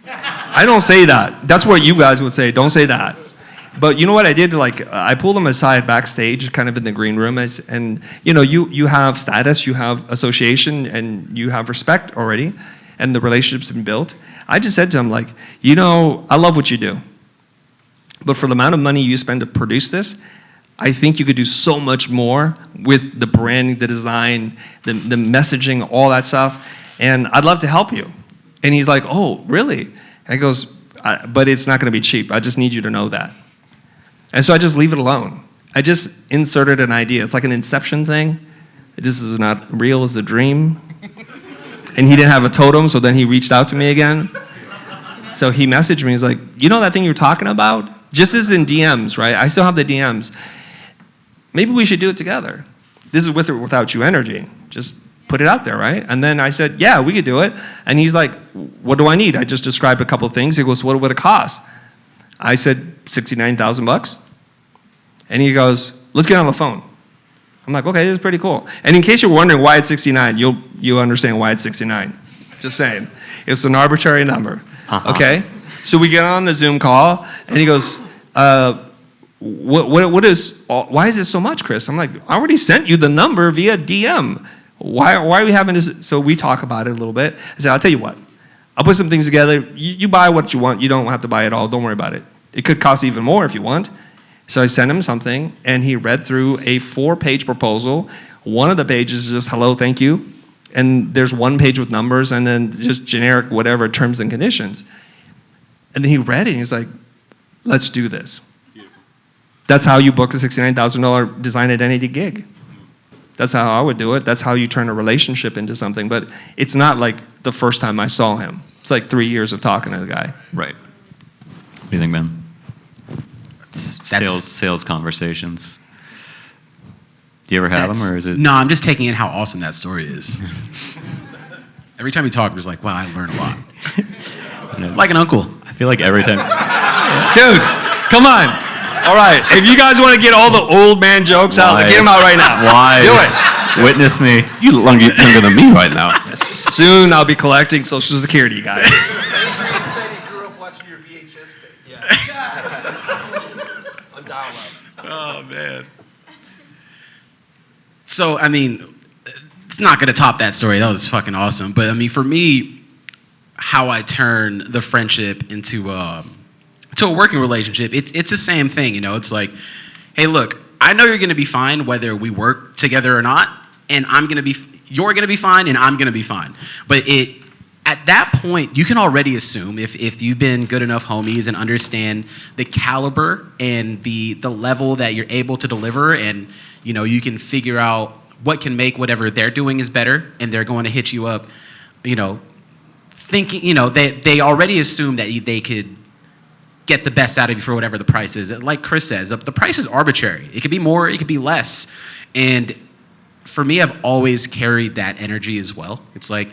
I don't say that. That's what you guys would say. Don't say that. But you know what I did? Like, I pulled them aside backstage, kind of in the green room, and you know, you have status, you have association, and you have respect already, and the relationship's been built. I just said to him, like, you know, I love what you do, but for the amount of money you spend to produce this, I think you could do so much more with the branding, the design, the messaging, all that stuff, and I'd love to help you. And he's like, oh, really? And he goes, but it's not going to be cheap. I just need you to know that. And so I just leave it alone. I just inserted an idea. It's like an inception thing. This is not real, it's a dream. And he didn't have a totem, so then he reached out to me again. So he messaged me, he's like, you know that thing you're talking about? Just as in DMs, right? I still have the DMs. Maybe we should do it together. This is with or without you energy. Just put it out there, right? And then I said, yeah, we could do it. And he's like, what do I need? I just described a couple of things. He goes, what would it cost? I said, 69,000 bucks. And he goes, let's get on the phone. I'm like, okay, this is pretty cool. And in case you're wondering why it's 69, you'll understand why it's 69. Just saying. It's an arbitrary number, okay? So we get on the Zoom call, and he goes, why is it so much, Chris? I'm like, I already sent you the number via DM. Why are we having this? So we talk about it a little bit. I said, I'll tell you what. I'll put some things together. You buy what you want. You don't have to buy it all. Don't worry about it. It could cost even more if you want. So I sent him something, and he read through a 4-page proposal. One of the pages is just, hello, thank you. And there's one page with numbers, and then just generic whatever terms and conditions. And then he read it, and he's like, let's do this. Beautiful. That's how you book a $69,000 design identity gig. That's how I would do it. That's how you turn a relationship into something. But it's not like the first time I saw him. It's like 3 years of talking to the guy. Right. What do you think, Ben? Sales conversations. Do you ever have them, or is it? No, I'm just taking in how awesome that story is. Every time you talk, I'm just like, wow, I learned a lot. Like an uncle. I feel like every time. Dude, come on. All right, if you guys want to get all the old man jokes out, get them out right now. Wise. Do it. Witness me. You look younger than me right now. Soon I'll be collecting Social Security, guys. Ben said he grew up watching your VHS tape. On dial-up. Oh, man. So, I mean, it's not going to top that story. That was fucking awesome. But, I mean, for me, how I turn the friendship into a working relationship, it's the same thing, you know? It's like, hey, look, I know you're going to be fine whether we work together or not, and you're going to be fine, and I'm going to be fine. But at that point, you can already assume, if you've been good enough homies and understand the caliber and the level that you're able to deliver, and you know, you can figure out what can make whatever they're doing is better, and they're going to hit you up, you know, thinking, you know, they already assume that they could get the best out of you for whatever the price is. Like Chris says, the price is arbitrary. It could be more, it could be less. And for me, I've always carried that energy as well. It's like,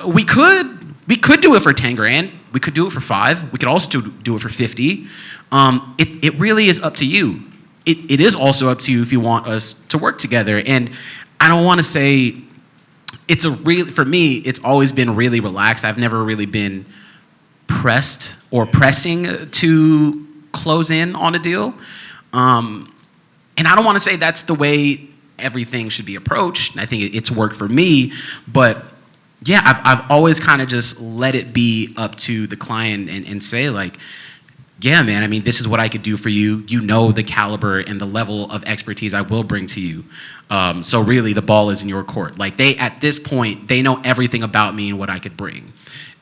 we could do it for 10 grand. We could do it for 5. We could also do it for 50. It really is up to you. It is also up to you if you want us to work together. And I don't want to say for me, it's always been really relaxed. I've never really been pressed or pressing to close in on a deal. And I don't want to say that's the way everything should be approached. I think it's worked for me, but yeah, I've always kind of just let it be up to the client and say like, yeah, man, I mean, this is what I could do for you. You know the caliber and the level of expertise I will bring to you. So really, the ball is in your court. Like at this point, they know everything about me and what I could bring.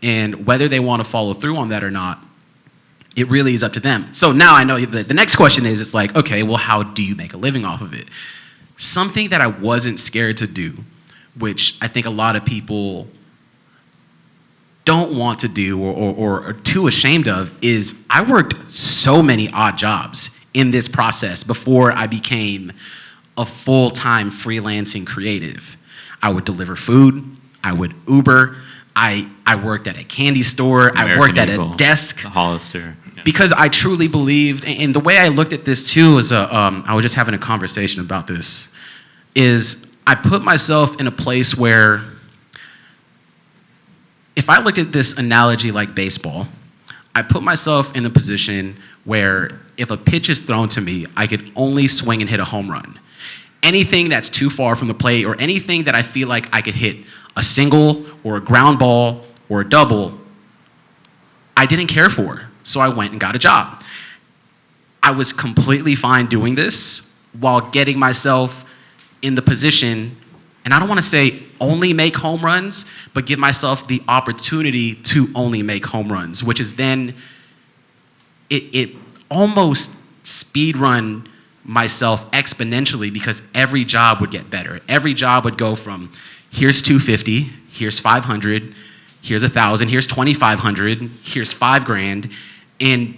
And whether they want to follow through on that or not, it really is up to them. So now I know the next question is, it's like, okay, well, how do you make a living off of it? something that I wasn't scared to do, which I think a lot of people don't want to do or are too ashamed of, is I worked so many odd jobs in this process before I became a full-time freelancing creative. I would deliver food, I would Uber, I worked at a candy store, I worked at a desk. Hollister. Yeah. Because I truly believed, and the way I looked at this too was, I was just having a conversation about this, is I put myself in a place where, if I look at this analogy like baseball, I put myself in the position where if a pitch is thrown to me, I could only swing and hit a home run. Anything that's too far from the plate or anything that I feel like I could hit a single or a ground ball or a double, I didn't care for. So I went and got a job. I was completely fine doing this while getting myself in the position, and I don't want to say only make home runs, but give myself the opportunity to only make home runs, which is then, it almost speed run myself exponentially because every job would get better. Every job would go from, here's 250, here's 500, here's 1,000, here's 2,500, here's $5,000. And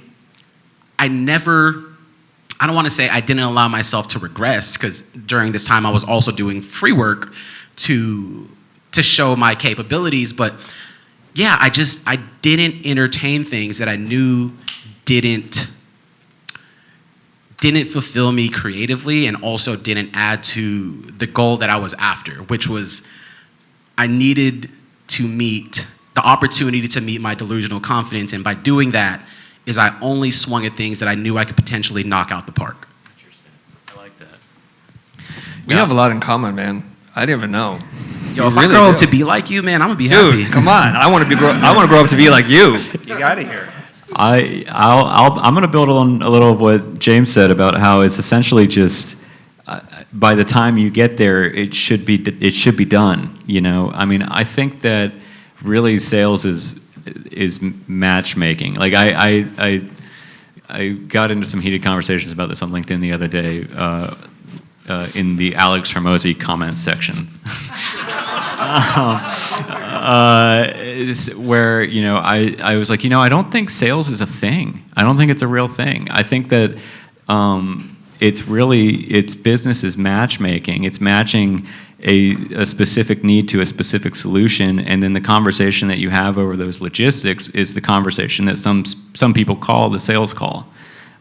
I don't want to say I didn't allow myself to regress, because during this time I was also doing free work to show my capabilities. But yeah, I didn't entertain things that I knew didn't fulfill me creatively and also didn't add to the goal that I was after, which was I needed to meet the opportunity to meet my delusional confidence. And by doing that is I only swung at things that I knew I could potentially knock out the park. Interesting. I like that. We have a lot in common, man. I didn't even know. Yo, if I grow up to be like you, man, I'm gonna be happy. Dude, come on. I want to grow up to be like you. You got it here. I'm going to build on a little of what James said about how it's essentially just by the time you get there, it should be done. You know, I mean, I think that really sales is matchmaking. Like I got into some heated conversations about this on LinkedIn the other day in the Alex Hermosi comments section. Where, you know, I was like, you know, I don't think sales is a thing. I don't think it's a real thing. I think that it's business is matchmaking. It's matching a specific need to a specific solution, and then the conversation that you have over those logistics is the conversation that some people call the sales call.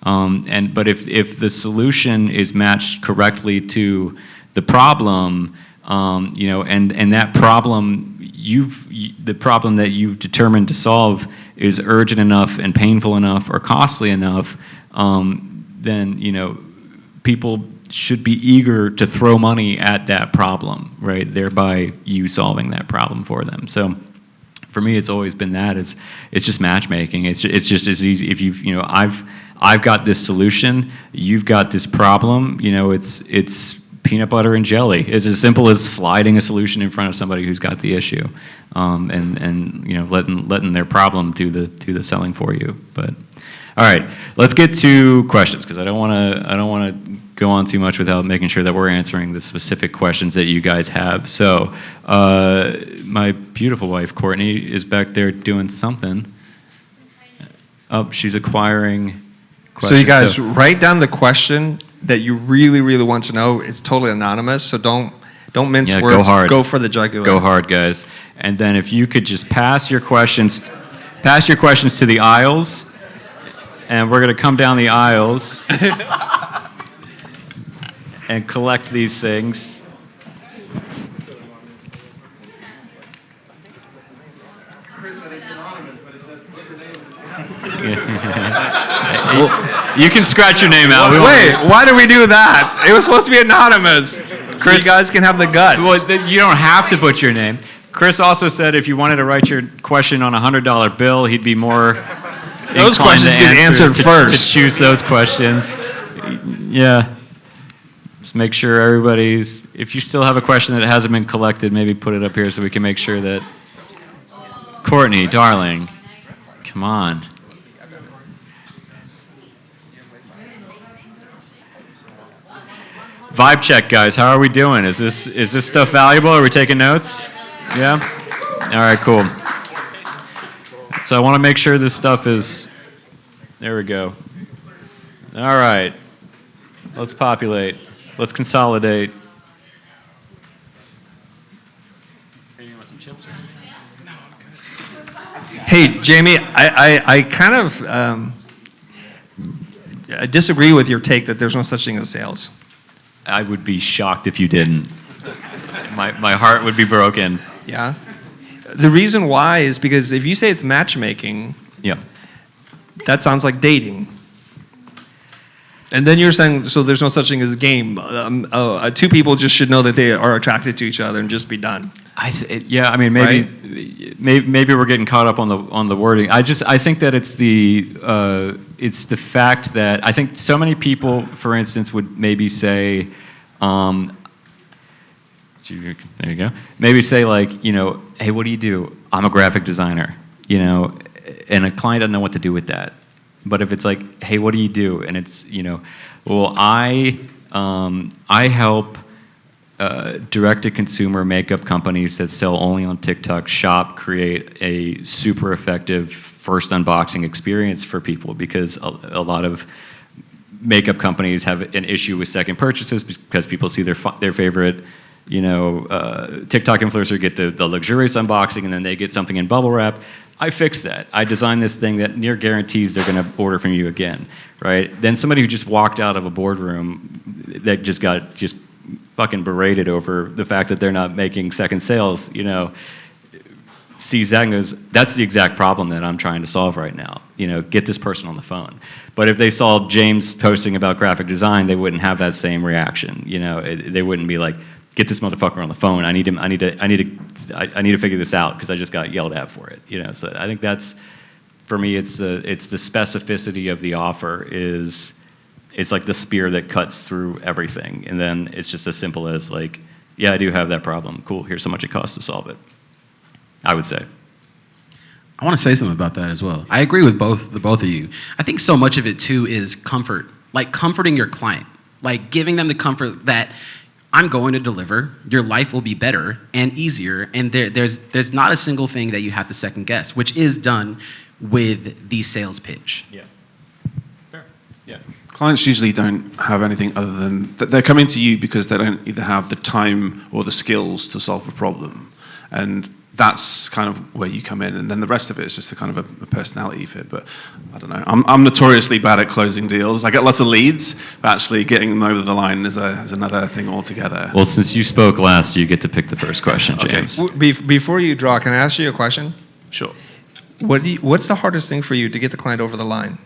But if the solution is matched correctly to the problem, you know, and that problem the problem that you've determined to solve is urgent enough and painful enough or costly enough, then, you know, people should be eager to throw money at that problem, right? Thereby you solving that problem for them. So for me, it's always been that. It's just matchmaking. It's just as easy if you know, I've got this solution, you've got this problem, you know, it's peanut butter and jelly. It's as simple as sliding a solution in front of somebody who's got the issue, and you know, letting their problem do the selling for you. But all right, let's get to questions, because I don't want to go on too much without making sure that we're answering the specific questions that you guys have. So my beautiful wife Courtney is back there doing something. Oh, she's acquiring questions. So you guys write down the question that you really, really want to know. It's totally anonymous, so don't mince words. Go hard. Go for the jugular. Go hard, guys. And then if you could just pass your questions to the aisles, and we're going to come down the aisles and collect these things. Chris said it's anonymous, but it says put your name in the You can scratch your name out. Wait, why do we do that? It was supposed to be anonymous. So you guys can have the guts. Well, you don't have to put your name. Chris also said if you wanted to write your question on a $100 bill, he'd be more those questions get answered first. To choose those questions. Yeah. Just make sure everybody's, if you still have a question that hasn't been collected, maybe put it up here so we can make sure that, Courtney, darling, come on. Vibe check, guys. How are we doing? Is this stuff valuable? Are we taking notes? Yeah? All right, cool. So I want to make sure this stuff is... There we go. All right. Let's populate. Let's consolidate. Hey, Jamie, I kind of I disagree with your take that there's no such thing as sales. I would be shocked if you didn't. My heart would be broken. Yeah? The reason why is because if you say it's matchmaking, Yeah. that sounds like dating. And then you're saying, so there's no such thing as a game. Two people just should know that they are attracted to each other and just be done. Yeah, I mean, maybe we're getting caught up on the wording. I think that it's the fact that I think so many people, for instance, would maybe say, there you go. Maybe say like, hey, what do you do? I'm a graphic designer, and a client doesn't know what to do with that. But if it's like, hey, what do you do? And it's, well, I help direct-to-consumer makeup companies that sell only on TikTok shop create a super effective first unboxing experience for people, because a lot of makeup companies have an issue with second purchases because people see their favorite TikTok influencer get the luxurious unboxing and then they get something in bubble wrap. I fixed that. I designed this thing that near guarantees they're going to order from you again, right? Then somebody who just walked out of a boardroom that just got fucking berated over the fact that they're not making second sales, sees that and goes, that's the exact problem that I'm trying to solve right now. Get this person on the phone. But if they saw James posting about graphic design, they wouldn't have that same reaction. They wouldn't be like, get this motherfucker on the phone. I need to figure this out because I just got yelled at for it. So I think that's, for me, it's the specificity of the offer it's like the spear that cuts through everything. And then it's just as simple as like, yeah, I do have that problem. Cool, here's how much it costs to solve it. I would say. I want to say something about that as well. I agree with both of you. I think so much of it too is comfort, like comforting your client, like giving them the comfort that I'm going to deliver, your life will be better and easier, and there's not a single thing that you have to second guess, which is done with the sales pitch. Yeah. Fair. Yeah. Clients usually don't have anything other than they're coming to you because they don't either have the time or the skills to solve a problem. And that's kind of where you come in. And then the rest of it is just a kind of a personality fit. But I don't know. I'm notoriously bad at closing deals. I get lots of leads, but actually getting them over the line is another thing altogether. Well, since you spoke last, you get to pick the first question, James. Okay. Before you draw, can I ask you a question? Sure. What's the hardest thing for you to get the client over the line?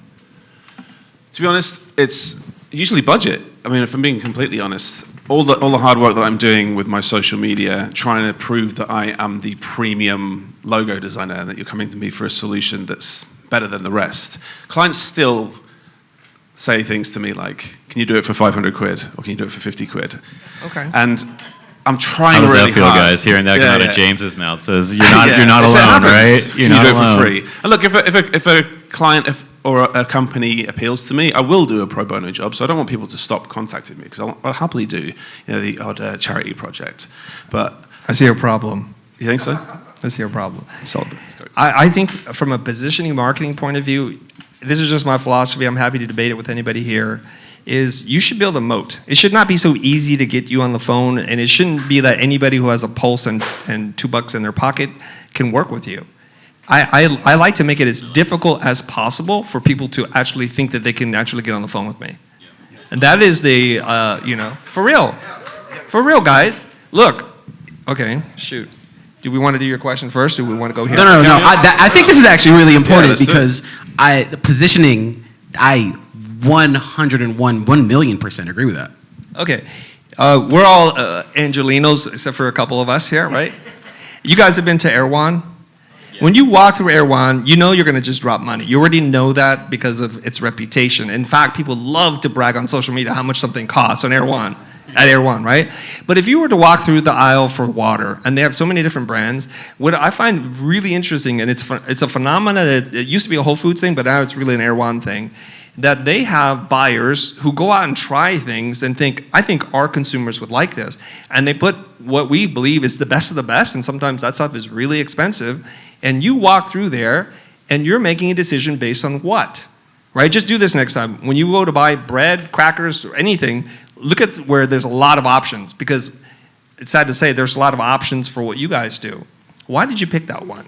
To be honest, it's usually budget. I mean, if I'm being completely honest, all the hard work that I'm doing with my social media, trying to prove that I am the premium logo designer, that you're coming to me for a solution that's better than the rest. Clients still say things to me like, can you do it for 500 quid? Or can you do it for 50 quid? Okay. And I'm trying How does really that feel, hard. guys? Hearing that come out of James's mouth says you're not So it alone, happens. right? You're Can you not do it alone. for free? And look, if a client or a company appeals to me, I will do a pro bono job. So I don't want people to stop contacting me because I'll happily do the odd charity project. But I see your problem. you think so? I see your problem. Solved it. I think from a positioning marketing point of view, this is just my philosophy. I'm happy to debate it with anybody here. Is you should build a moat. It should not be so easy to get you on the phone, and it shouldn't be that anybody who has a pulse and $2 in their pocket can work with you. I like to make it as difficult as possible for people to actually think that they can actually get on the phone with me. And that is the, for real, guys. Look, okay, shoot. Do we want to do your question first, or do we want to go here? No. I think this is actually really important let's do it. because the positioning, I 101% agree with that. Okay. We're all Angelinos, except for a couple of us here, right? You guys have been to Erewhon? When you walk through Erewhon, you know you're going to just drop money. You already know that because of its reputation. In fact, people love to brag on social media how much something costs on Erewhon, at Erewhon, right? But if you were to walk through the aisle for water, and they have so many different brands, what I find really interesting, and it's a phenomenon, it used to be a Whole Foods thing, but now it's really an Erewhon thing. that they have buyers who go out and try things and think, I think our consumers would like this. And they put what we believe is the best of the best, and sometimes that stuff is really expensive. And you walk through there and you're making a decision based on what? Right? Just do this next time. When you go to buy bread, crackers, or anything, look at where there's a lot of options, because it's sad to say there's a lot of options for what you guys do. Why did you pick that one?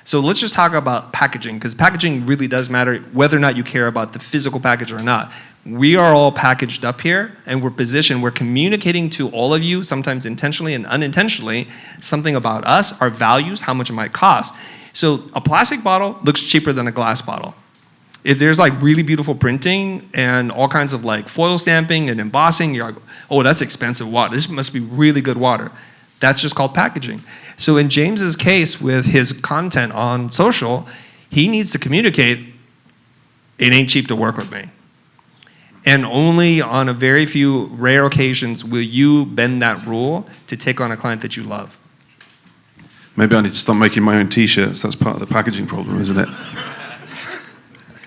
So let's just talk about packaging, because packaging really does matter whether or not you care about the physical package or not. We are all packaged up here, and we're positioned, we're communicating to all of you, sometimes intentionally and unintentionally, something about us, our values, how much it might cost. So a plastic bottle looks cheaper than a glass bottle. If there's like really beautiful printing and all kinds of like foil stamping and embossing, you're like, oh, that's expensive water. This must be really good water. That's just called packaging. So in James's case with his content on social, he needs to communicate, it ain't cheap to work with me. And only on a very few rare occasions will you bend that rule to take on a client that you love. Maybe I need to start making my own T-shirts. That's part of the packaging problem, isn't it?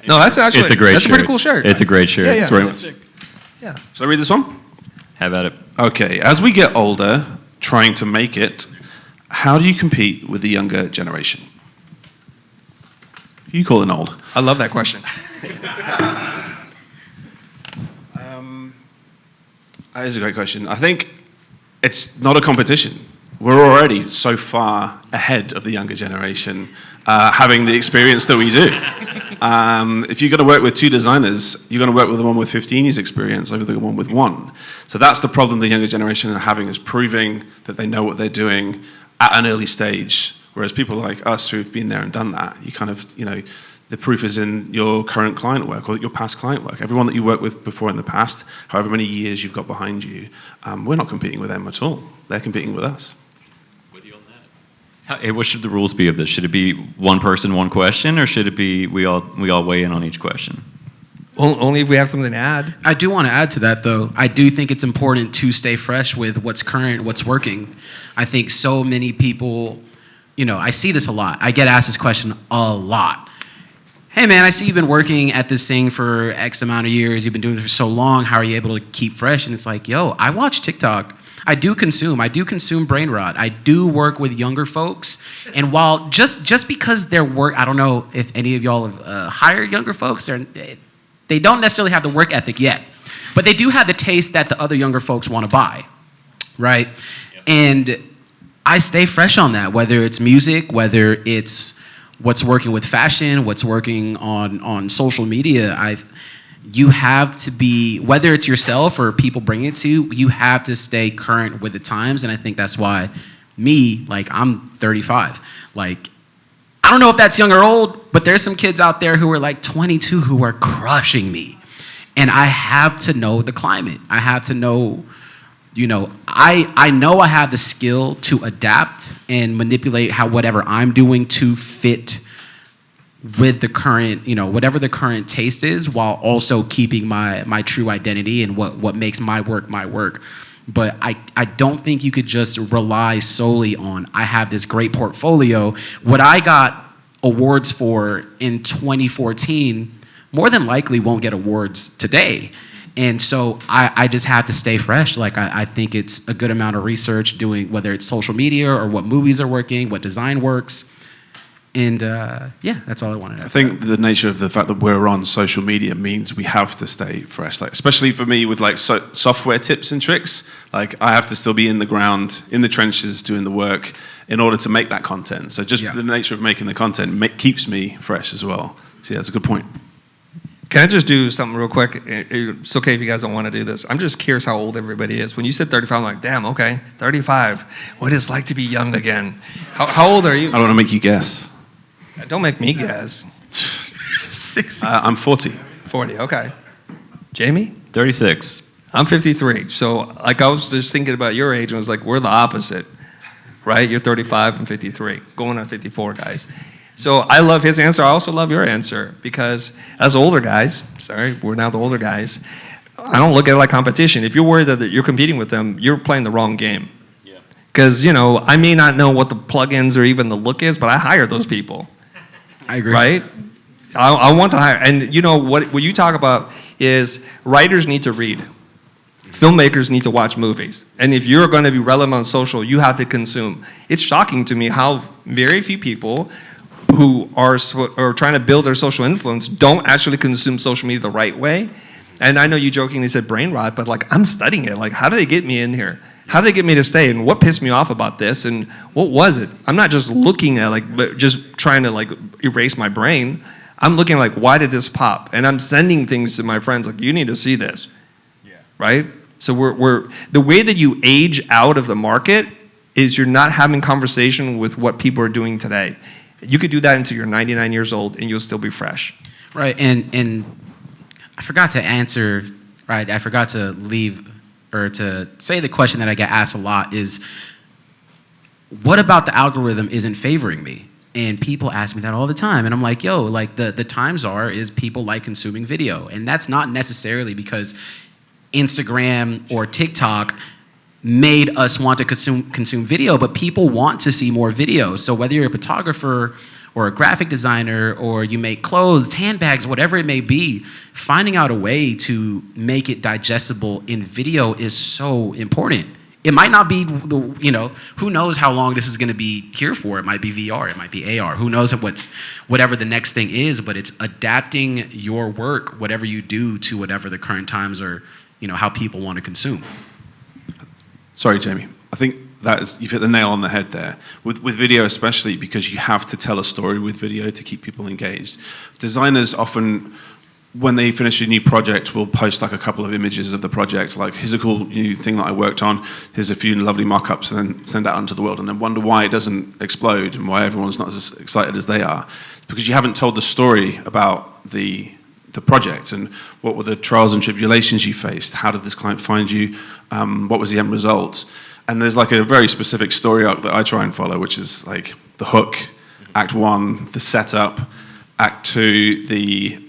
No, that's actually It's a great that's shirt. a pretty cool shirt. It's a great shirt. Yeah, yeah. Very much. Yeah. Shall I read this one? Have at it. Okay. As we get older, trying to make it, how do you compete with the younger generation? Who you calling old? I love that question. That is a great question. I think it's not a competition. We're already so far ahead of the younger generation, having the experience that we do. If you're going to work with two designers, you're going to work with the one with 15 years experience over the one with one. So that's the problem the younger generation are having, is proving that they know what they're doing at an early stage. Whereas people like us who've been there and done that, you kind of, the proof is in your current client work or your past client work. Everyone that you worked with before in the past, however many years you've got behind you, we're not competing with them at all. They're competing with us. What should the rules be of this? Should it be one person, one question, or should it be we all weigh in on each question? Only if we have something to add. I do want to add to that, though. I do think it's important to stay fresh with what's current, what's working. I think so many people, I see this a lot. I get asked this question a lot. Hey, man, I see you've been working at this thing for X amount of years. You've been doing it for so long. How are you able to keep fresh? And it's like, yo, I watch TikTok. I do consume brain rot. I do work with younger folks. And while just because their work, I don't know if any of y'all have hired younger folks, they don't necessarily have the work ethic yet. But they do have the taste that the other younger folks want to buy, right? Yep. And I stay fresh on that, whether it's music, whether it's what's working with fashion, what's working on social media. You have to be, whether it's yourself or people bring it to you, you have to stay current with the times. And I think that's why I'm 35. I don't know if that's young or old, but there's some kids out there who are 22 who are crushing me. And I have to know the climate. I have to know, I know I have the skill to adapt and manipulate whatever I'm doing to fit with the current, whatever the current taste is, while also keeping my true identity and what makes my work. But I don't think you could just rely solely on, I have this great portfolio. What I got awards for in 2014 more than likely won't get awards today. And so I just have to stay fresh. I think it's a good amount of research doing, whether it's social media or what movies are working, what design works. And that's all I wanted to add. I think the nature of the fact that we're on social media means we have to stay fresh. Especially for me with software tips and tricks, I have to still be in the ground, in the trenches, doing the work in order to make that content. So just the nature of making the content keeps me fresh as well. So that's a good point. Can I just do something real quick? It's okay if you guys don't want to do this. I'm just curious how old everybody is. When you said 35, I'm like, damn, okay, 35. What it's like to be young again. How old are you? I don't want to make you guess. Don't make me guess. I'm 40. 40, okay. Jamie? 36. I'm 53. So I was just thinking about your age and I was like, we're the opposite, right? You're 35 and 53, going on 54, guys. So I love his answer. I also love your answer because as older guys, we're now the older guys, I don't look at it like competition. If you're worried that you're competing with them, you're playing the wrong game. Because, I may not know what the plugins or even the look is, but I hired those people. I agree. Right? I want to hire. And you know what you talk about is writers need to read. Filmmakers need to watch movies. And if you're going to be relevant on social, you have to consume. It's shocking to me how very few people who are trying to build their social influence don't actually consume social media the right way. And I know you jokingly said brain rot, but like I'm studying it. Like, how do they get me in here? How do they get me to stay? And what pissed me off about this? And what was it? I'm not just looking at but just trying to like erase my brain. I'm looking like, why did this pop? And I'm sending things to my friends like, you need to see this. Yeah. Right? So we're the way that you age out of the market is you're not having conversation with what people are doing today. You could do that until you're 99 years old and you'll still be fresh. Right, and I forgot to answer, right, I forgot to leave, or to say the question that I get asked a lot is, what about the algorithm isn't favoring me? And people ask me that all the time, and I'm like, yo, like the times is people like consuming video, and that's not necessarily because Instagram or TikTok made us want to consume video, but people want to see more video. So whether you're a photographer or a graphic designer or you make clothes, handbags, whatever it may be, finding out a way to make it digestible in video is so important. It might not be, who knows how long this is going to be here for. It might be VR, it might be AR. Who knows whatever the next thing is, but it's adapting your work, whatever you do, to whatever the current times are, how people want to consume. Sorry, Jamie. I think you've hit the nail on the head there. With video especially, because you have to tell a story with video to keep people engaged. Designers often, when they finish a new project, will post like a couple of images of the project, like here's a cool new thing that I worked on, here's a few lovely mock-ups, and then send that onto the world, and then wonder why it doesn't explode and why everyone's not as excited as they are. It's because you haven't told the story about the project and what were the trials and tribulations you faced, how did this client find you, what was the end result. And there's like a very specific story arc that I try and follow, which is like the hook, act 1, the setup, act 2, the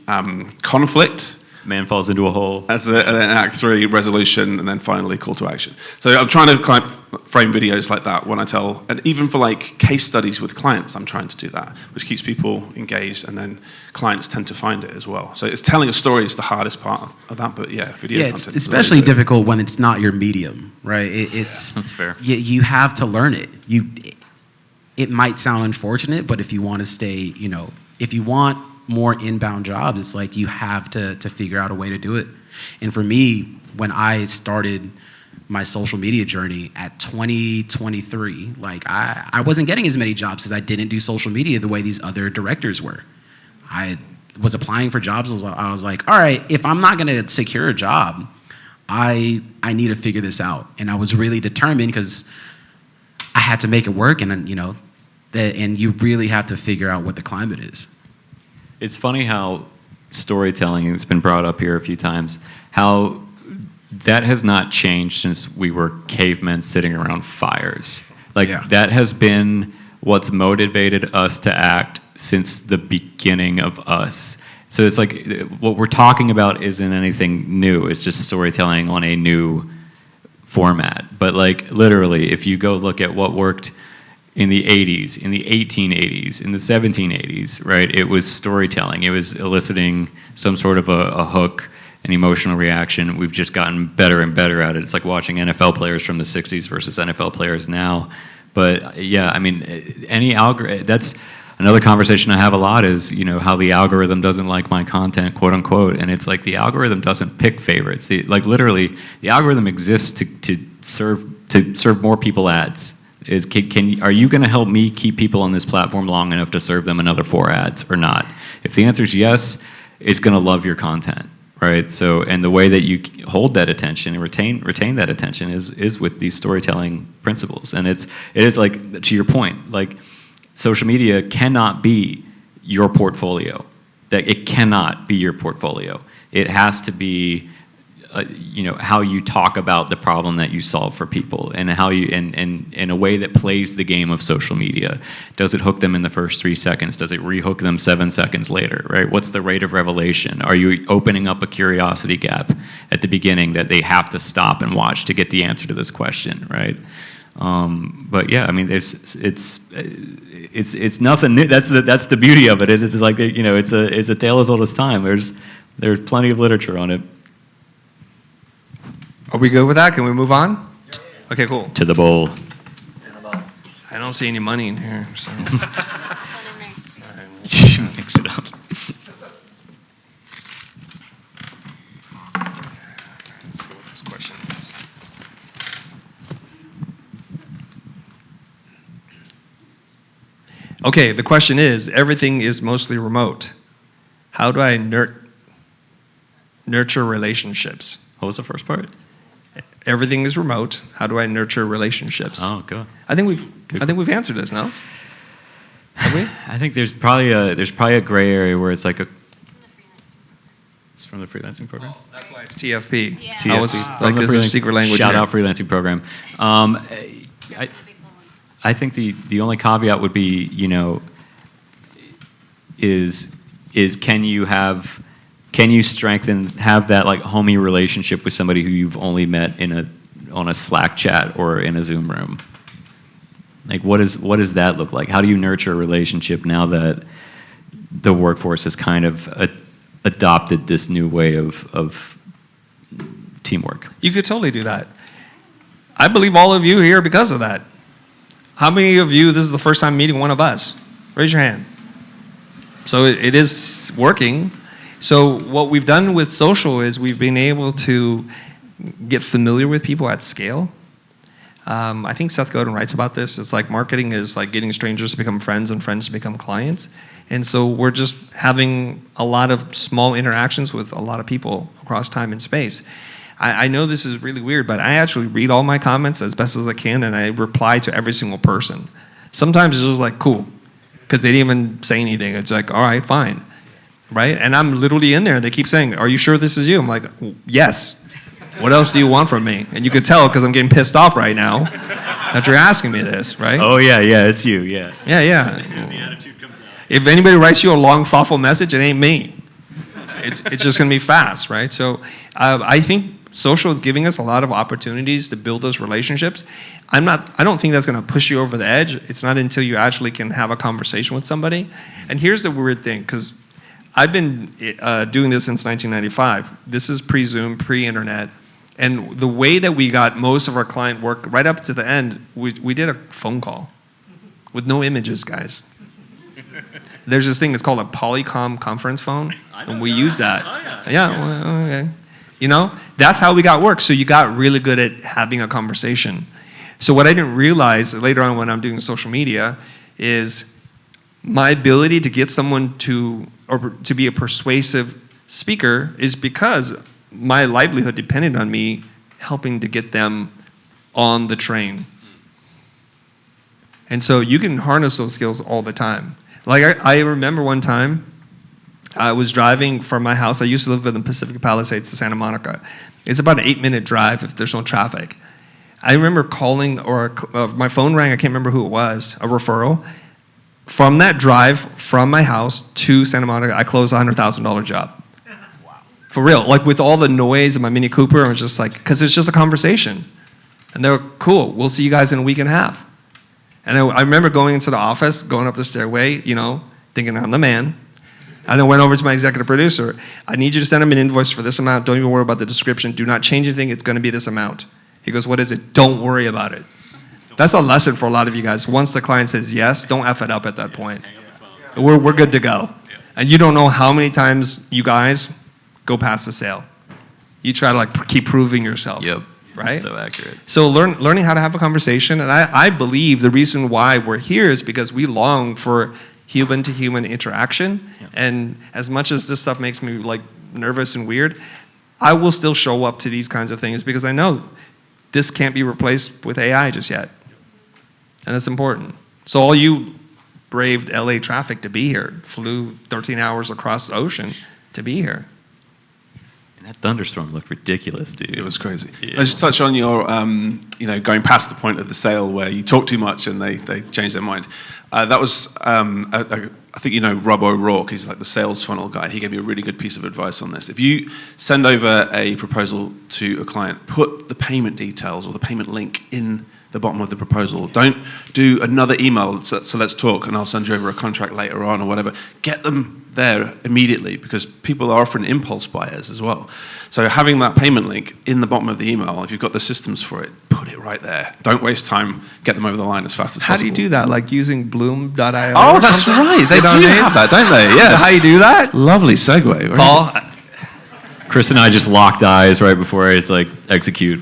conflict. Man falls into a hole. And then act 3, resolution, and then finally call to action. So I'm trying to kind of frame videos like that when I tell, and even for like case studies with clients, I'm trying to do that, which keeps people engaged, and then clients tend to find it as well. So it's telling a story is the hardest part of that, but yeah, video content. It's especially really difficult when it's not your medium, right? That's fair. You have to learn it. It might sound unfortunate, but if you want to stay, if you want more inbound jobs, it's like you have to figure out a way to do it. And for me, when I started my social media journey at 2023, like I wasn't getting as many jobs because I didn't do social media the way these other directors were. I was applying for jobs. I was like, all right, if I'm not going to secure a job, I need to figure this out. And I was really determined because I had to make it work, and and you really have to figure out what the climate is. It's funny how storytelling has been brought up here a few times, how that has not changed since we were cavemen sitting around fires. That has been what's motivated us to act since the beginning of us. So it's like what we're talking about isn't anything new. It's just storytelling on a new format. But like literally, if you go look at what worked in the 80s, in the 1880s, in the 1780s, right? It was storytelling. It was eliciting some sort of a hook, an emotional reaction. We've just gotten better and better at it. It's like watching NFL players from the 60s versus NFL players now. But yeah, I mean, any algorithm, that's another conversation I have a lot is, how the algorithm doesn't like my content, quote unquote. And it's like the algorithm doesn't pick favorites. Like literally, the algorithm exists to serve more people ads. Are you going to help me keep people on this platform long enough to serve them another 4 ads or not? If the answer is yes, it's going to love your content, right? So, and the way that you hold that attention and retain that attention is with these storytelling principles. And it is like, to your point, like social media cannot be your portfolio. That it cannot be your portfolio. It has to be how you talk about the problem that you solve for people, and how you in a way that plays the game of social media. Does it hook them in the first 3 seconds? Does it rehook them 7 seconds later, right? What's the rate of revelation? Are you opening up a curiosity gap at the beginning that they have to stop and watch to get the answer to this question, right? But yeah, I mean, it's it's nothing new. That's the beauty of it. It's like, you know, it's a tale as old as time. There's plenty of literature on it. Are we good with that? Can we move on? Okay, cool. To the bowl. I don't see any money in here, so. Mix it up. Let's see what this question is. Okay, the question is, everything is mostly remote. How do I nurture relationships? What was the first part? Everything is remote. How do I nurture relationships? Oh, good. I think we've answered this, no? Have we? I think there's probably a gray area where it's like a. It's from the freelancing program. Oh, that's why it's TFP. Yeah. TFP. I was From like, the is there a freelancing- secret language Shout here? out freelancing program. I think the only caveat would be, you know, is can you have Can you strengthen, have that like homey relationship with somebody who you've only met on a Slack chat or in a Zoom room? Like, what does that look like? How do you nurture a relationship now that the workforce has kind of adopted this new way of teamwork? You could totally do that. I believe all of you here because of that. How many of you, this is the first time meeting one of us? Raise your hand. So it is working. So what we've done with social is we've been able to get familiar with people at scale. I think Seth Godin writes about this. It's like marketing is like getting strangers to become friends and friends to become clients. And so we're just having a lot of small interactions with a lot of people across time and space. I know this is really weird, but I actually read all my comments as best as I can, and I reply to every single person. Sometimes it's just like, cool, because they didn't even say anything. It's like, all right, fine, right? And I'm literally in there. They keep saying, are you sure this is you? I'm like, yes. What else do you want from me? And you could tell because I'm getting pissed off right now that you're asking me this, right? Oh yeah, it's you, yeah. Yeah. The attitude comes out. If anybody writes you a long, thoughtful message, it ain't me. It's just going to be fast, right? So I think social is giving us a lot of opportunities to build those relationships. I don't think that's going to push you over the edge. It's not until you actually can have a conversation with somebody. And here's the weird thing, because I've been doing this since 1995. This is pre-Zoom, pre-internet. And the way that we got most of our client work right up to the end, we did a phone call with no images, guys. There's this thing that's called a Polycom conference phone, and we use that. Oh, yeah. Well, okay. You know, that's how we got work. So you got really good at having a conversation. So what I didn't realize later on when I'm doing social media is my ability to get someone to be a persuasive speaker is because my livelihood depended on me helping to get them on the train. And so you can harness those skills all the time. Like I remember one time, I was driving from my house. I used to live in the Pacific Palisades to Santa Monica. It's about an 8-minute drive if there's no traffic. I remember calling, or my phone rang, I can't remember who it was, a referral. From that drive from my house to Santa Monica, I closed a $100,000 job. Wow. For real, like with all the noise in my Mini Cooper, I was just like, because it's just a conversation. And they were, cool, we'll see you guys in a week and a half. And I remember going into the office, going up the stairway, you know, thinking I'm the man. And I went over to my executive producer. I need you to send him an invoice for this amount. Don't even worry about the description. Do not change anything. It's going to be this amount. He goes, what is it? Don't worry about it. That's a lesson for a lot of you guys. Once the client says yes, don't F it up at that point. We're good to go. And you don't know how many times you guys go past the sale. You try to like keep proving yourself. Yep. Right? So accurate. So learning how to have a conversation. And I believe the reason why we're here is because we long for human-to-human interaction. Yeah. And as much as this stuff makes me like nervous and weird, I will still show up to these kinds of things because I know this can't be replaced with AI just yet. And it's important. So all you braved LA traffic to be here, flew 13 hours across the ocean to be here. And that thunderstorm looked ridiculous, dude. It was crazy. Yeah. Let's just touch on your, going past the point of the sale where you talk too much and they change their mind. That was, I think you know Rob O'Rourke, he's like the sales funnel guy. He gave me a really good piece of advice on this. If you send over a proposal to a client, put the payment details or the payment link in the bottom of the proposal. Don't do another email, so let's talk, and I'll send you over a contract later on or whatever. Get them there immediately, because people are often impulse buyers as well. So having that payment link in the bottom of the email, if you've got the systems for it, put it right there. Don't waste time. Get them over the line as fast as possible. How do you do that? Like using Bloom.io? Oh, that's right. They do have that, don't they? Yes. How you do that? Lovely segue. Right? Paul? Chris and I just locked eyes right before it's like execute.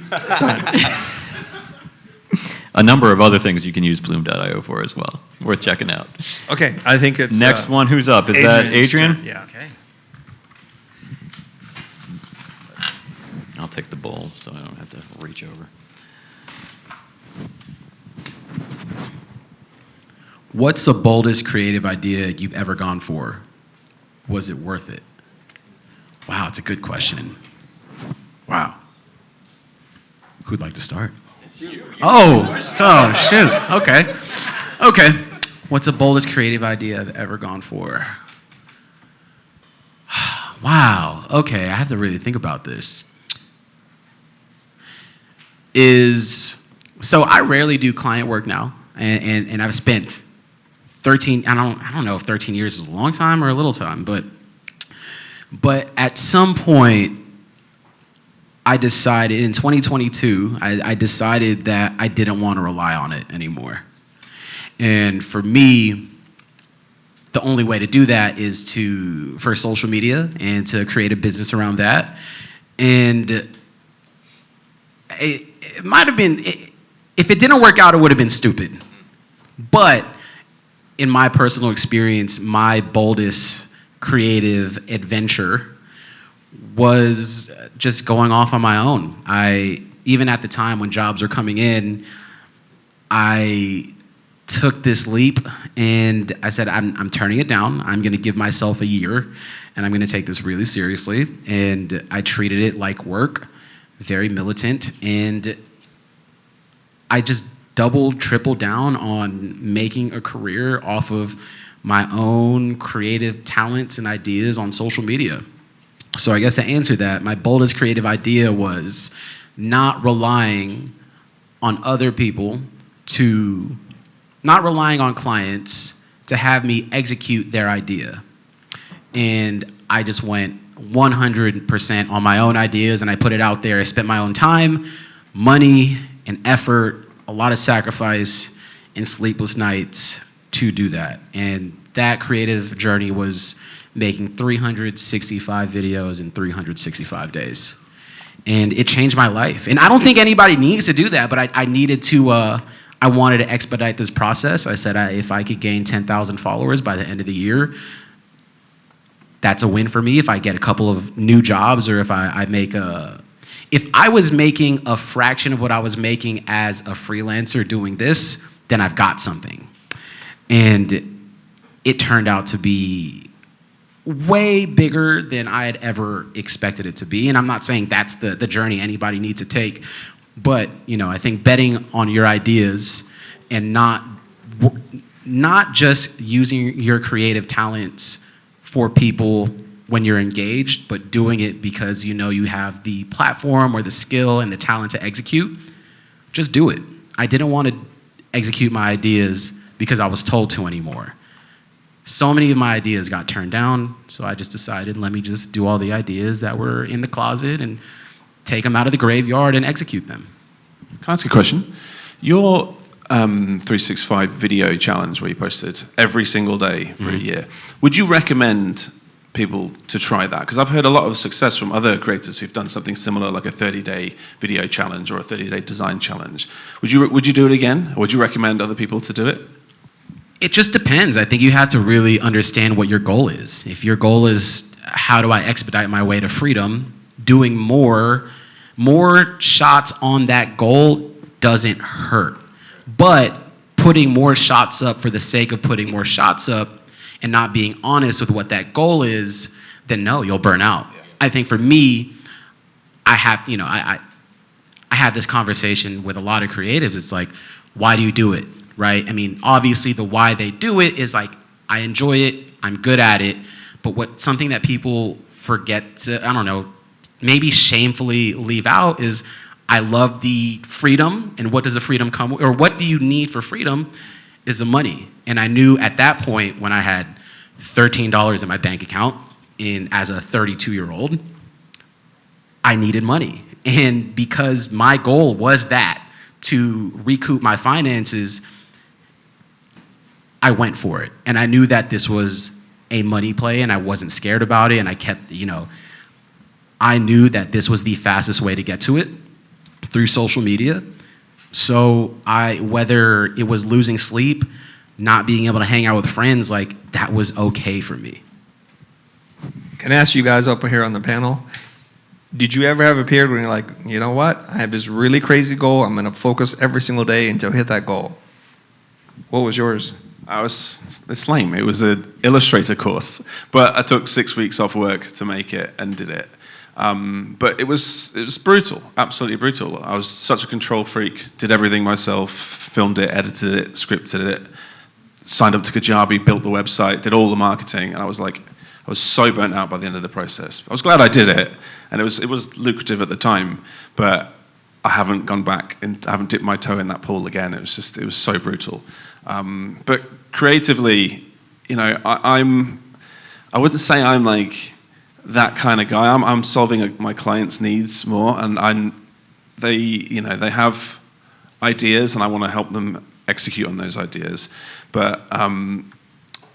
A number of other things you can use Bloom.io for as well. Worth checking out. Okay, I think it's... Next one, who's up? Is that Adrian? turn. Yeah. Okay. I'll take the bowl so I don't have to reach over. What's the boldest creative idea you've ever gone for? Was it worth it? Wow, it's a good question. Wow. Who'd like to start? Oh, shoot. Okay. What's the boldest creative idea I've ever gone for? Wow. Okay, I have to really think about this. So I rarely do client work now, and I've spent 13. I don't know if 13 years is a long time or a little time, but at some point, I decided in 2022, I decided that I didn't want to rely on it anymore. And for me, the only way to do that is for social media and to create a business around that. And it might have been, if it didn't work out, it would have been stupid. But in my personal experience, my boldest creative adventure was just going off on my own. Even at the time when jobs were coming in, I took this leap and I said, I'm turning it down. I'm gonna give myself a year and I'm gonna take this really seriously. And I treated it like work, very militant, and I just doubled, tripled down on making a career off of my own creative talents and ideas on social media. So I guess to answer that, my boldest creative idea was not relying on other people not relying on clients to have me execute their idea. And I just went 100% on my own ideas and I put it out there. I spent my own time, money, and effort, a lot of sacrifice, and sleepless nights to do that. And that creative journey was making 365 videos in 365 days. And it changed my life. And I don't think anybody needs to do that, but I needed to, I wanted to expedite this process. I said if I could gain 10,000 followers by the end of the year, that's a win for me. If I get a couple of new jobs, or if if I was making a fraction of what I was making as a freelancer doing this, then I've got something. And it turned out to be way bigger than I had ever expected it to be. And I'm not saying that's the journey anybody needs to take, but I think betting on your ideas and not just using your creative talents for people when you're engaged, but doing it because you have the platform or the skill and the talent to execute, just do it. I didn't want to execute my ideas because I was told to anymore. So many of my ideas got turned down, so I just decided, let me just do all the ideas that were in the closet and take them out of the graveyard and execute them. Can I ask a question? Your 365 video challenge where you posted every single day for a year, would you recommend people to try that? Because I've heard a lot of success from other creators who've done something similar, like a 30-day video challenge or a 30-day design challenge. Would you do it again? Or would you recommend other people to do it? It just depends. I think you have to really understand what your goal is. If your goal is, how do I expedite my way to freedom, doing more shots on that goal doesn't hurt. But putting more shots up for the sake of putting more shots up and not being honest with what that goal is, then no, you'll burn out. Yeah. I think for me, I have this conversation with a lot of creatives. It's like, why do you do it, right? I mean, obviously the why they do it is like, I enjoy it, I'm good at it, but something that people forget to, maybe shamefully leave out is, I love the freedom, and what does the freedom come with, or what do you need for freedom is the money. And I knew at that point when I had $13 in my bank account as a 32-year-old, I needed money. And because my goal was that, to recoup my finances, I went for it. And I knew that this was a money play, and I wasn't scared about it, and I kept, I knew that this was the fastest way to get to it, through social media. So whether it was losing sleep, not being able to hang out with friends, like, that was okay for me. Can I ask you guys up here on the panel, did you ever have a period where you're like, you know what, I have this really crazy goal, I'm gonna focus every single day until I hit that goal? What was yours? It's lame. It was an Illustrator course, but I took 6 weeks off work to make it and did it. But it was brutal, absolutely brutal. I was such a control freak, did everything myself, filmed it, edited it, scripted it, signed up to Kajabi, built the website, did all the marketing, and I was so burnt out by the end of the process. I was glad I did it, and it was lucrative at the time, but I haven't gone back and I haven't dipped my toe in that pool again. It was so brutal. But creatively, I wouldn't say I'm like that kind of guy. I'm solving my clients' needs more, and they have ideas, and I want to help them execute on those ideas. But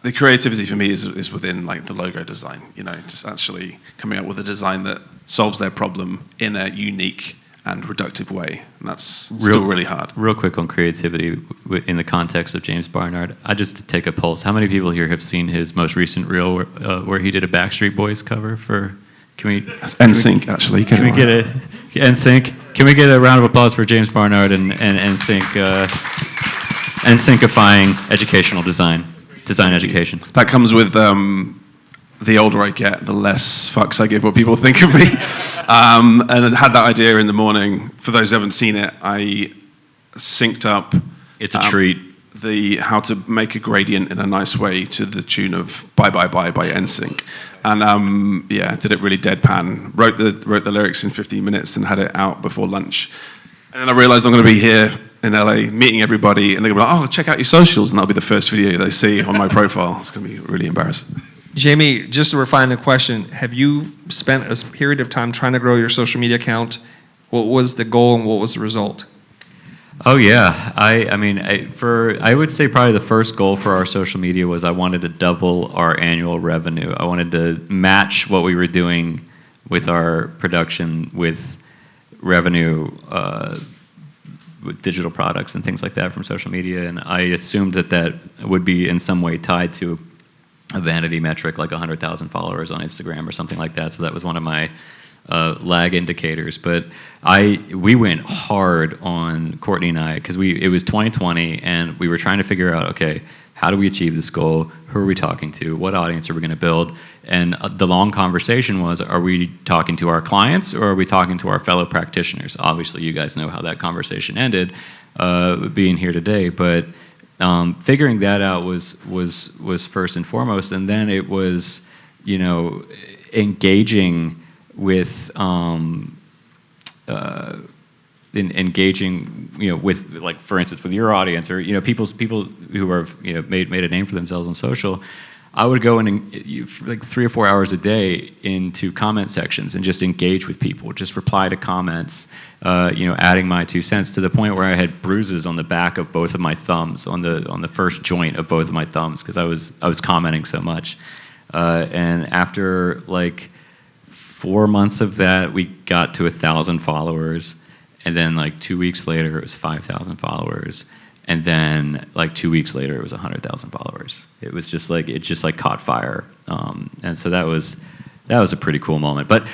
the creativity for me is within like the logo design. Just actually coming up with a design that solves their problem in a unique and reductive way, and that's still really hard. Real quick on creativity in the context of James Barnard, just to take a pulse, how many people here have seen his most recent reel where he did a Backstreet Boys cover for, NSYNC, actually. Can we get NSYNC? Can we get a round of applause for James Barnard and NSYNC, NSYNCifying educational design education? That comes with the older I get, the less fucks I give what people think of me. And I had that idea in the morning. For those who haven't seen it, I synced up. It's a treat. How to make a gradient in a nice way to the tune of Bye Bye Bye by NSYNC. And did it really deadpan. Wrote the lyrics in 15 minutes and had it out before lunch. And then I realized I'm going to be here in LA meeting everybody, and they're going to be like, oh, check out your socials, and that'll be the first video they see on my profile. It's going to be really embarrassing. Jamie, just to refine the question, have you spent a period of time trying to grow your social media account? What was the goal and what was the result? Oh yeah, I would say probably the first goal for our social media was I wanted to double our annual revenue. I wanted to match what we were doing with our production with revenue with digital products and things like that from social media, and I assumed that would be in some way tied to a vanity metric like 100,000 followers on Instagram or something like that. So that was one of my lag indicators. But we went hard on Courtney and I, because it was 2020 and we were trying to figure out, okay, how do we achieve this goal? Who are we talking to? What audience are we going to build? And the long conversation was, are we talking to our clients or are we talking to our fellow practitioners? Obviously, you guys know how that conversation ended, being here today. But figuring that out was first and foremost, and then it was, engaging with with, like, for instance, with your audience or people who are made a name for themselves on social. I would go in like 3 or 4 hours a day into comment sections and just engage with people, just reply to comments, adding my 2 cents, to the point where I had bruises on the back of both of my thumbs, on the first joint of both of my thumbs, because I was commenting so much. And after like 4 months of that, we got to 1,000 followers, and then like 2 weeks later, it was 5,000 followers. And then, like 2 weeks later, it was 100,000 followers. It was just like it caught fire, and so that was a pretty cool moment. But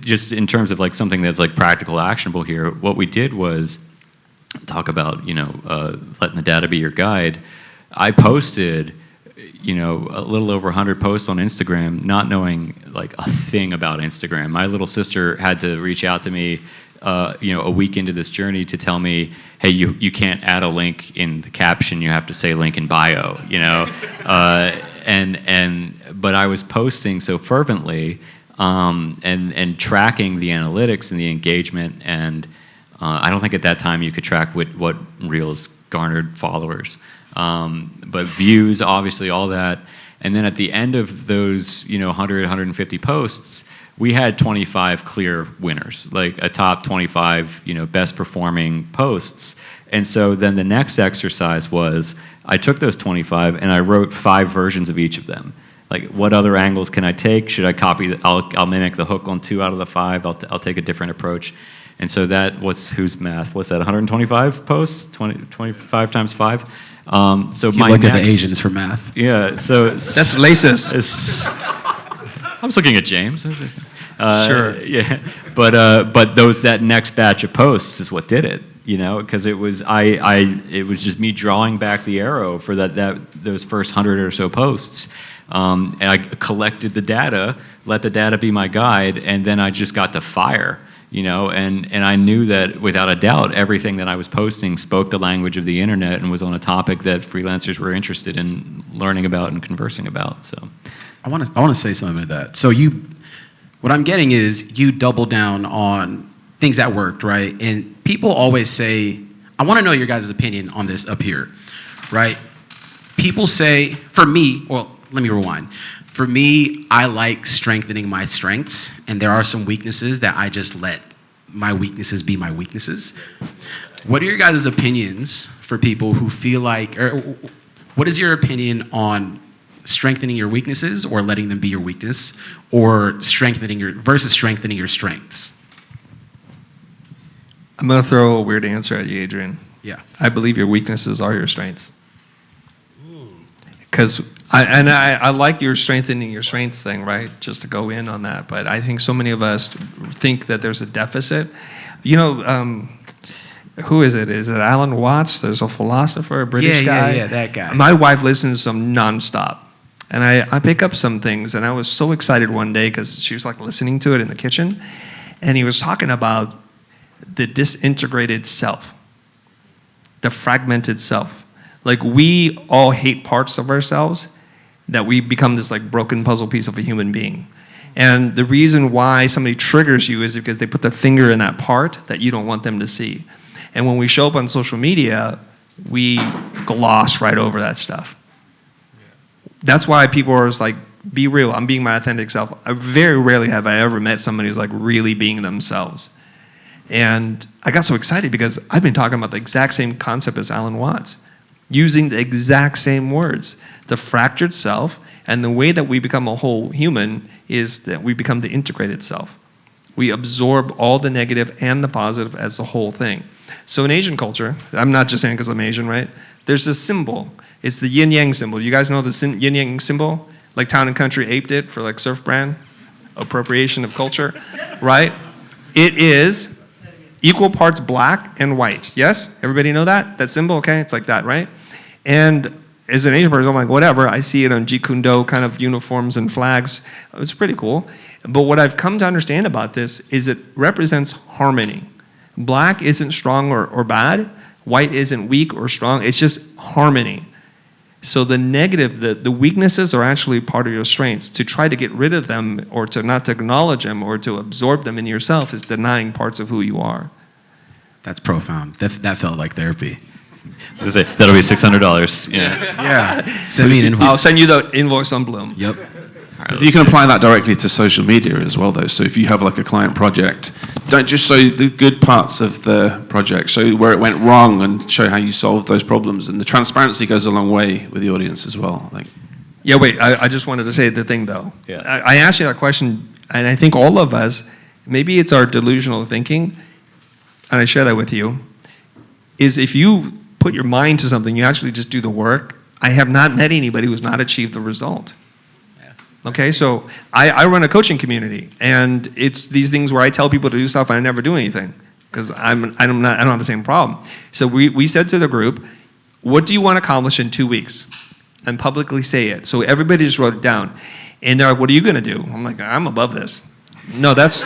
just in terms of like something that's like practical, actionable here, what we did was talk about letting the data be your guide. I posted a little over 100 posts on Instagram, not knowing like a thing about Instagram. My little sister had to reach out to me a week into this journey to tell me, hey, you can't add a link in the caption, you have to say link in bio, but I was posting so fervently and tracking the analytics and the engagement. And I don't think at that time you could track what Reels garnered followers, but views, obviously, all that. And then at the end of those, 100, 150 posts, we had 25 clear winners, like a top 25, best performing posts. And so then the next exercise was I took those 25 and I wrote 5 versions of each of them. Like, what other angles can I take? Should I copy? I'll mimic the hook on 2 out of the 5. I'll take a different approach. And so whose math? What's that? 125 posts? 25 times 5. So You my looked next, at the Asians for math. Yeah. So That's racist. I was looking at James. Sure. Yeah. But that next batch of posts is what did it. Because it was it was just me drawing back the arrow for those first 100 or so posts. And I collected the data, let the data be my guide, and then I just got to fire, and I knew that without a doubt, everything that I was posting spoke the language of the internet and was on a topic that freelancers were interested in learning about and conversing about. So I want to say something to that. So what I'm getting is you double down on things that worked, right? And people always say, I want to know your guys' opinion on this up here, right? People say, for me, well, let me rewind. For me, I like strengthening my strengths, and there are some weaknesses that I just let my weaknesses be my weaknesses. What are your guys' opinions for people who feel like, or what is your opinion on strengthening your weaknesses or letting them be your weakness, or strengthening your strengths? I'm going to throw a weird answer at you, Adrian. Yeah. I believe your weaknesses are your strengths. Because I like your strengthening your strengths thing, right? Just to go in on that. But I think so many of us think that there's a deficit. Who is it? Is it Alan Watts? There's a philosopher, a British guy. Yeah, that guy. My wife listens to him nonstop. And I pick up some things. And I was so excited one day because she was like listening to it in the kitchen. And he was talking about the disintegrated self, the fragmented self. Like, we all hate parts of ourselves that we become this like broken puzzle piece of a human being. And the reason why somebody triggers you is because they put their finger in that part that you don't want them to see. And when we show up on social media, we gloss right over that stuff. That's why people are just like, be real, I'm being my authentic self. I very rarely have I ever met somebody who's like really being themselves. And I got so excited because I've been talking about the exact same concept as Alan Watts, using the exact same words. The fractured self, and the way that we become a whole human is that we become the integrated self. We absorb all the negative and the positive as the whole thing. So in Asian culture, I'm not just saying because I'm Asian, right? There's this symbol. It's the yin-yang symbol. You guys know the yin-yang symbol? Like Town and Country aped it for like surf brand, appropriation of culture, right? It is equal parts black and white. Yes? Everybody know that? That symbol? Okay, it's like that, right? And as an Asian person, I'm like, whatever. I see it on Jeet Kune Do kind of uniforms and flags. It's pretty cool. But what I've come to understand about this is it represents harmony. Black isn't strong or bad. White isn't weak or strong. It's just harmony. So the negative, the weaknesses are actually part of your strengths. To try to get rid of them or to not to acknowledge them or to absorb them in yourself is denying parts of who you are. That's profound. That felt like therapy. I was gonna say, that'll be $600. Yeah. Yeah. Send me an invoice. I'll send you the invoice on Bloom. Yep. If you can apply that directly to social media as well, though. So if you have like a client project, don't just show the good parts of the project. Show where it went wrong and show how you solved those problems. And the transparency goes a long way with the audience as well. Like, Yeah, wait, I just wanted to say the thing, though. Yeah. I asked you that question, and I think all of us, maybe it's our delusional thinking, and I share that with you, is if you put your mind to something, you actually just do the work. I have not met anybody who's not achieved the result. Okay, so I run a coaching community, and it's these things where I tell people to do stuff and I never do anything because I don't have the same problem. So we said to the group, what do you want to accomplish in 2 weeks? And publicly say it. So everybody just wrote it down. And they're like, what are you going to do? I'm like, I'm above this. No, that's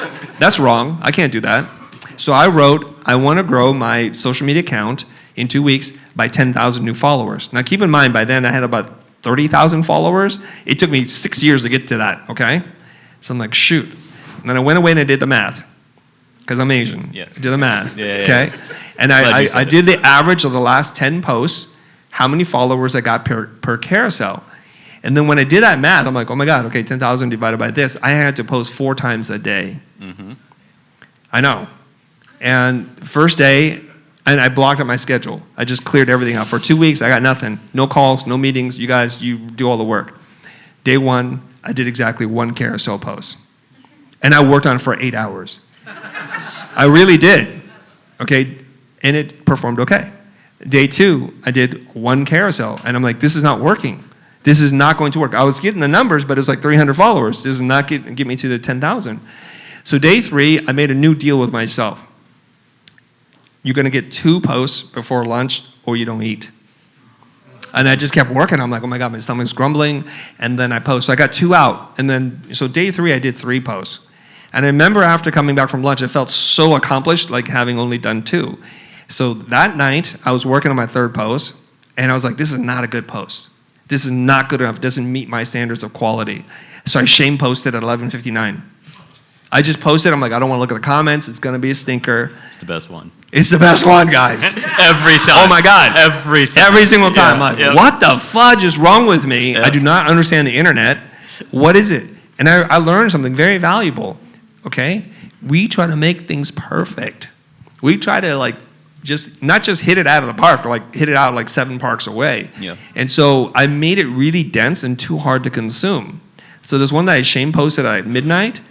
wrong. I can't do that. So I wrote, I want to grow my social media account in 2 weeks by 10,000 new followers. Now keep in mind, by then I had about 30,000 followers. It took me 6 years to get to that, okay? So I'm like, shoot. And then I went away and I did the math, because I'm Asian. Yeah. I did the math. Yeah, yeah, Okay. And Glad you said I it. did the average of the last 10 posts, how many followers I got per carousel. And then when I did that math, I'm like, oh my God, okay, 10,000 divided by this. I had to post 4 times a day. I know. And first day, and I blocked out my schedule. I just cleared everything out. For 2 weeks, I got nothing. No calls, no meetings. You guys, you do all the work. Day 1, I did exactly 1 carousel post. And I worked on it for 8 hours. I really did. Okay, and it performed okay. Day 2, I did 1 carousel. And I'm like, this is not working. This is not going to work. I was getting the numbers, but it's like 300 followers. This is not get me to the 10,000. So day 3, I made a new deal with myself. You're going to get 2 posts before lunch or you don't eat. And I just kept working. I'm like, oh my God, my stomach's grumbling. And then I post. So I got 2 out. And then, so day 3, I did 3 posts. And I remember after coming back from lunch, I felt so accomplished, like having only done 2. So that night, I was working on my 3rd post. And I was like, this is not a good post. This is not good enough. It doesn't meet my standards of quality. So I shame posted at 11:59. I just posted. I'm like, I don't want to look at the comments. It's going to be a stinker. It's the best one. It's the best one, guys. Every time. Oh my God. Every time. Every single time. Yeah, I'm like, yeah. what the fudge is wrong with me? Yeah. I do not understand the internet. What is it? And I learned something very valuable. Okay? We try to make things perfect. We try to not just hit it out of the park, like hit it out like 7 parks away. Yeah. And so I made it really dense and too hard to consume. So there's one that I shame posted at midnight.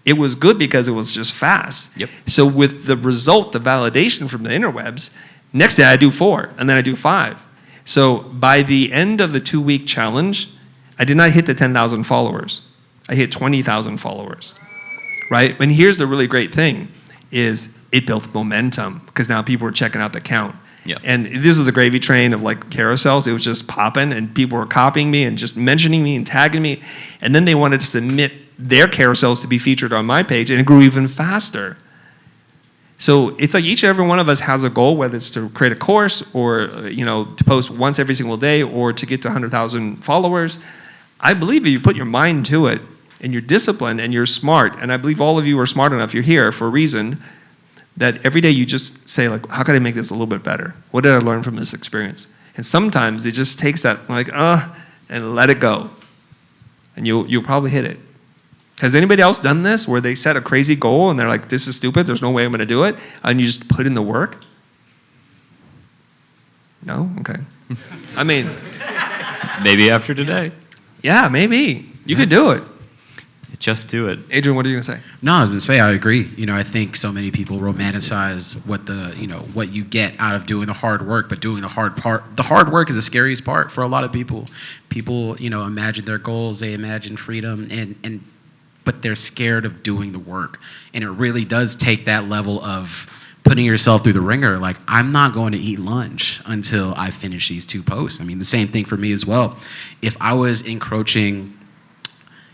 It was good because it was just fast. Yep. So with the result, the validation from the interwebs, next day I do 4, and then I do 5. So by the end of the 2-week challenge, I did not hit the 10,000 followers. I hit 20,000 followers, right? And here's the really great thing, is it built momentum, because now people were checking out the count. Yep. And this was the gravy train of like carousels. It was just popping, and people were copying me and just mentioning me and tagging me. And then they wanted to submit their carousels to be featured on my page, and it grew even faster. So it's like each and every one of us has a goal, whether it's to create a course or to post once every single day or to get to 100,000 followers. I believe if you put your mind to it and you're disciplined and you're smart, and I believe all of you are smart enough, you're here for a reason, that every day you just say, like, how can I make this a little bit better? What did I learn from this experience? And sometimes it just takes that, and let it go. And you'll probably hit it. Has anybody else done this where they set a crazy goal and they're like, this is stupid, there's no way I'm going to do it, and you just put in the work? No? Okay. I mean, Maybe after today. yeah, maybe. You could do it. Just do it. Adrian, what are you going to say? No, I was gonna say I agree. I think so many people romanticize what you get out of doing the hard work, but doing the hard work is the scariest part for a lot of people. People, imagine their goals, they imagine freedom, but they're scared of doing the work. And it really does take that level of putting yourself through the ringer. Like, I'm not going to eat lunch until I finish these 2 posts. I mean, the same thing for me as well. If I was encroaching,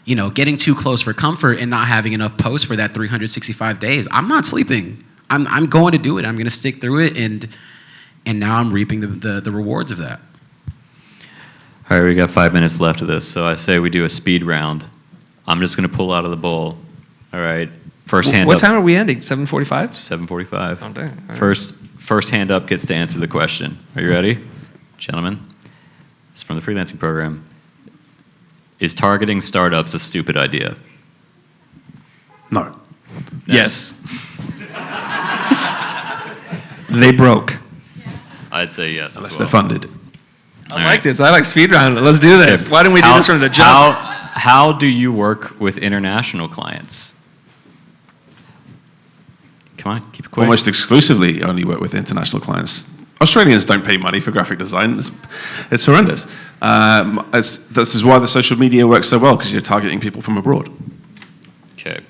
getting too close for comfort and not having enough posts for that 365 days, I'm not sleeping. I'm going to do it. I'm going to stick through it, and now I'm reaping the rewards of that. All right, we got 5 minutes left of this, so I say we do a speed round. I'm just going to pull out of the bowl. All right, first hand What up. time are we ending? 7:45? 7:45. Oh, dang. All right. First hand up gets to answer the question. Are you ready, gentlemen? It's from the freelancing program. Is targeting startups a stupid idea? No. Yes. They broke. I'd say yes. Unless as they're well. funded. I like this. I like speed round. Let's do this. Why don't we do this from the jump? How do you work with international clients? Come on, keep it quick. Almost exclusively only work with international clients. Australians don't pay money for graphic design. It's horrendous. This is why the social media works so well, because you're targeting people from abroad. Okay.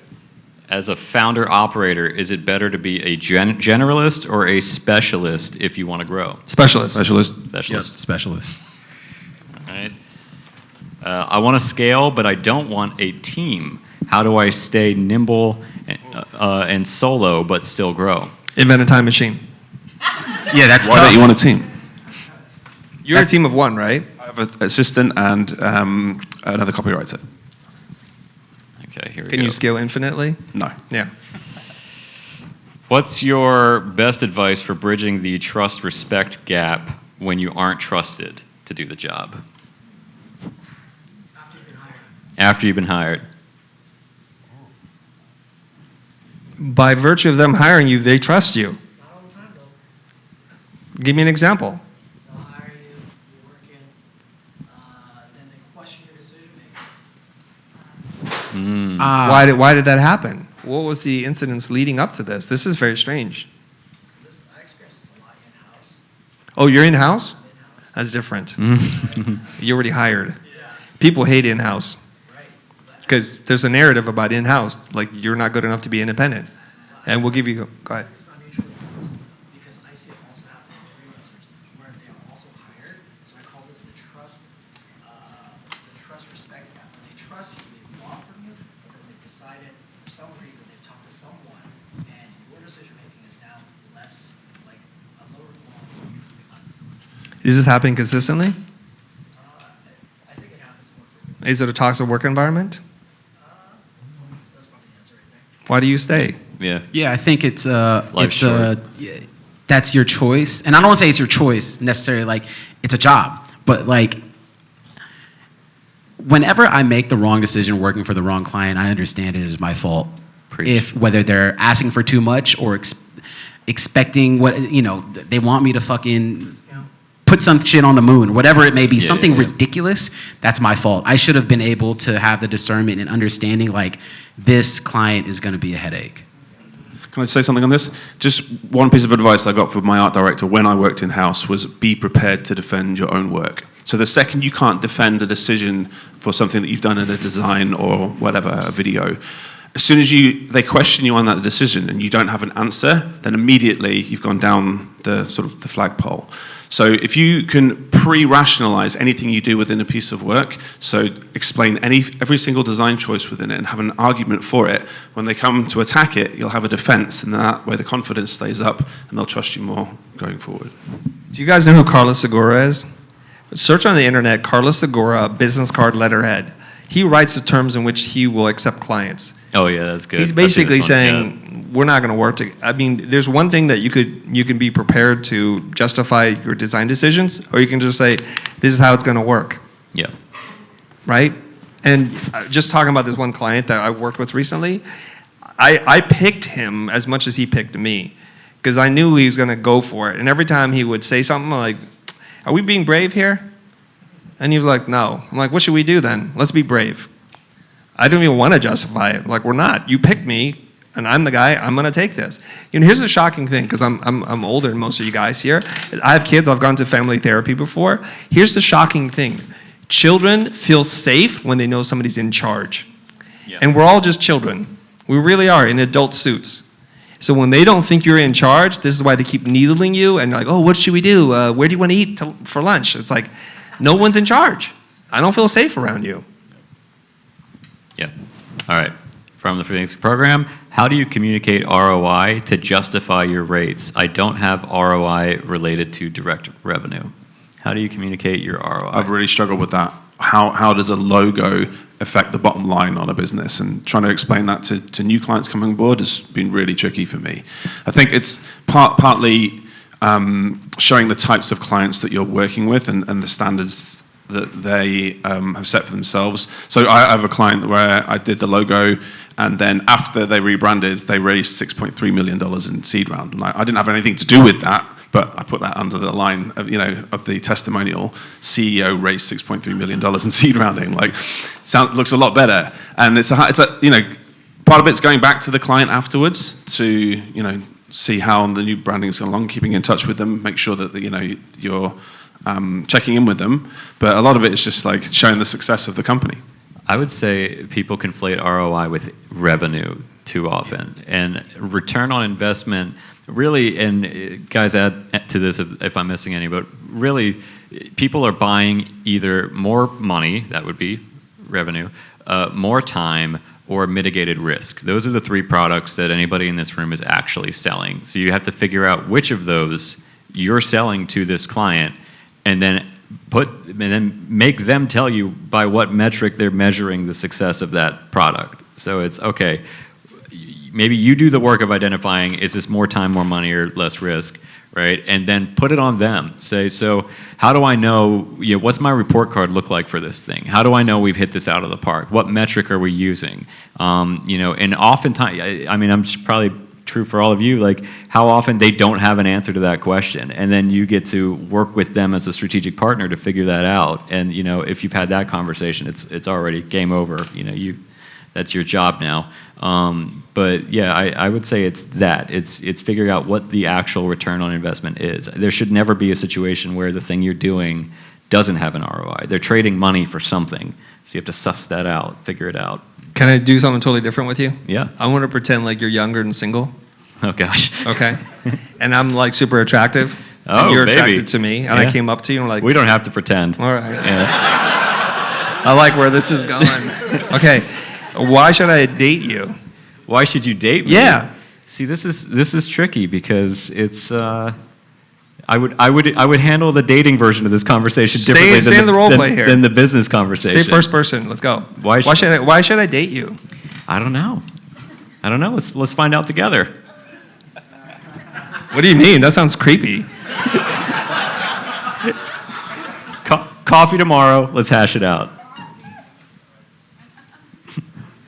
As a founder operator, is it better to be a generalist or a specialist if you want to grow? Specialist. Specialist. Specialist. Specialist. All right. I want to scale, but I don't want a team. How do I stay nimble and solo but still grow? Invent a time machine. Yeah, that's Why tough. don't you want a team? You're a team of 1, right? I have an assistant and another copywriter. Okay, here we go. Can you scale infinitely? No. Yeah. What's your best advice for bridging the trust-respect gap when you aren't trusted to do the job? After you've been hired. By virtue of them hiring you, they trust you. Not all the time, though. Give me an example. They'll hire you, you're working, then they question your decision making. Why did that happen? What was the incidents leading up to this? This is very strange. So this, I experience this a lot in-house. Oh, you're in-house? In-house. That's different. You're already hired. People hate in-house Right. because there's a narrative about in-house, like you're not good enough to be independent. And we'll give you, go ahead. It's not mutually exclusive because I see it also happening with freelancers where they are also hired. So I call this the trust respect gap. When they trust you, they offer you, but then they've decided for some reason they've talked to someone and your decision making is now less like a lower quality because they talked to someone. Is this happening consistently? I think it happens more frequently. Is it a toxic work environment? That's probably the answer right there. Why do you stay? Yeah. Yeah, I think it's Life's short. that's your choice, and I don't want to say it's your choice necessarily. Like it's a job, but like whenever I make the wrong decision working for the wrong client, I understand it is my fault. Preach. If whether they're asking for too much or expecting what they want me to fucking put some shit on the moon, whatever it may be, something ridiculous, that's my fault. I should have been able to have the discernment and understanding like this client is going to be a headache. Can I say something on this? Just one piece of advice I got from my art director when I worked in-house was be prepared to defend your own work. So the second you can't defend a decision for something that you've done in a design or whatever, a video, as soon as they question you on that decision and you don't have an answer, then immediately you've gone down the sort of the flagpole. So if you can pre-rationalize anything you do within a piece of work, so explain every single design choice within it and have an argument for it, when they come to attack it, you'll have a defense, and that way the confidence stays up and they'll trust you more going forward. Do you guys know who Carlos Segura is? Search on the internet, Carlos Segura, business card letterhead. He writes the terms in which he will accept clients. Oh yeah, that's good. He's I've seen basically this one, saying we're not going to work together. I mean, there's one thing that you can be prepared to justify your design decisions, or you can just say this is how it's going to work, Yeah. right? And just talking about this one client that I worked with recently, I picked him as much as he picked me because I knew he was going to go for it. And every time he would say something like, "Are we being brave here?" And he was like, "No." I'm like, "What should we do then? Let's be brave." I don't even want to justify it. Like, we're not. You picked me, and I'm the guy. I'm going to take this. Here's the shocking thing, because I'm older than most of you guys here. I have kids. I've gone to family therapy before. Here's the shocking thing. Children feel safe when they know somebody's in charge. Yeah. And we're all just children. We really are in adult suits. So when they don't think you're in charge, this is why they keep needling you and like, oh, what should we do? Where do you want to eat for lunch? It's like, no one's in charge. I don't feel safe around you. Yeah. All right. From the freelancing program, how do you communicate ROI to justify your rates? I don't have ROI related to direct revenue. How do you communicate your ROI? I've really struggled with that. How does a logo affect the bottom line on a business? And trying to explain that to new clients coming on board has been really tricky for me. I think it's partly showing the types of clients that you're working with and the standards that they have set for themselves. So I have a client where I did the logo, and then after they rebranded, they raised $6.3 million in seed round. And I didn't have anything to do with that, but I put that under the line of, of the testimonial. CEO raised $6.3 million in seed rounding. Looks a lot better. And it's a part of it's going back to the client afterwards to, see how the new branding is going along, keeping in touch with them, make sure that, you're checking in with them. But a lot of it is just like showing the success of the company. I would say people conflate ROI with revenue too often. And return on investment, really, and guys add to this if I'm missing any, but really, people are buying either more money, that would be revenue, more time, or mitigated risk. Those are the three products that anybody in this room is actually selling. So you have to figure out which of those you're selling to this client, and then make them tell you by what metric they're measuring the success of that product. So it's, okay, maybe you do the work of identifying, is this more time, more money, or less risk, right? And then put it on them. Say, so how do I know, what's my report card look like for this thing? How do I know we've hit this out of the park? What metric are we using? And oftentimes, I'm probably true for all of you, like how often they don't have an answer to that question. And then you get to work with them as a strategic partner to figure that out. And, if you've had that conversation, it's already game over. That's your job now. But yeah, I would say it's that. It's figuring out what the actual return on investment is. There should never be a situation where the thing you're doing doesn't have an ROI. They're trading money for something. So you have to suss that out, figure it out. Can I do something totally different with you? Yeah. I want to pretend like you're younger and single. Oh, gosh. Okay. And I'm like super attractive. Oh, and you're baby. attracted to me. And Yeah. I came up to you and like, We don't have to pretend. all right. Yeah. I like where this is going. Okay. Why should I date you? Why should you date me? Yeah. See, this is tricky because it's I would handle the dating version of this conversation differently Stay in the role play here. than the business conversation. Say first person. Let's go. Why Why should I date you? I don't know. Let's find out together. What do you mean? That sounds creepy. Coffee tomorrow. Let's hash it out.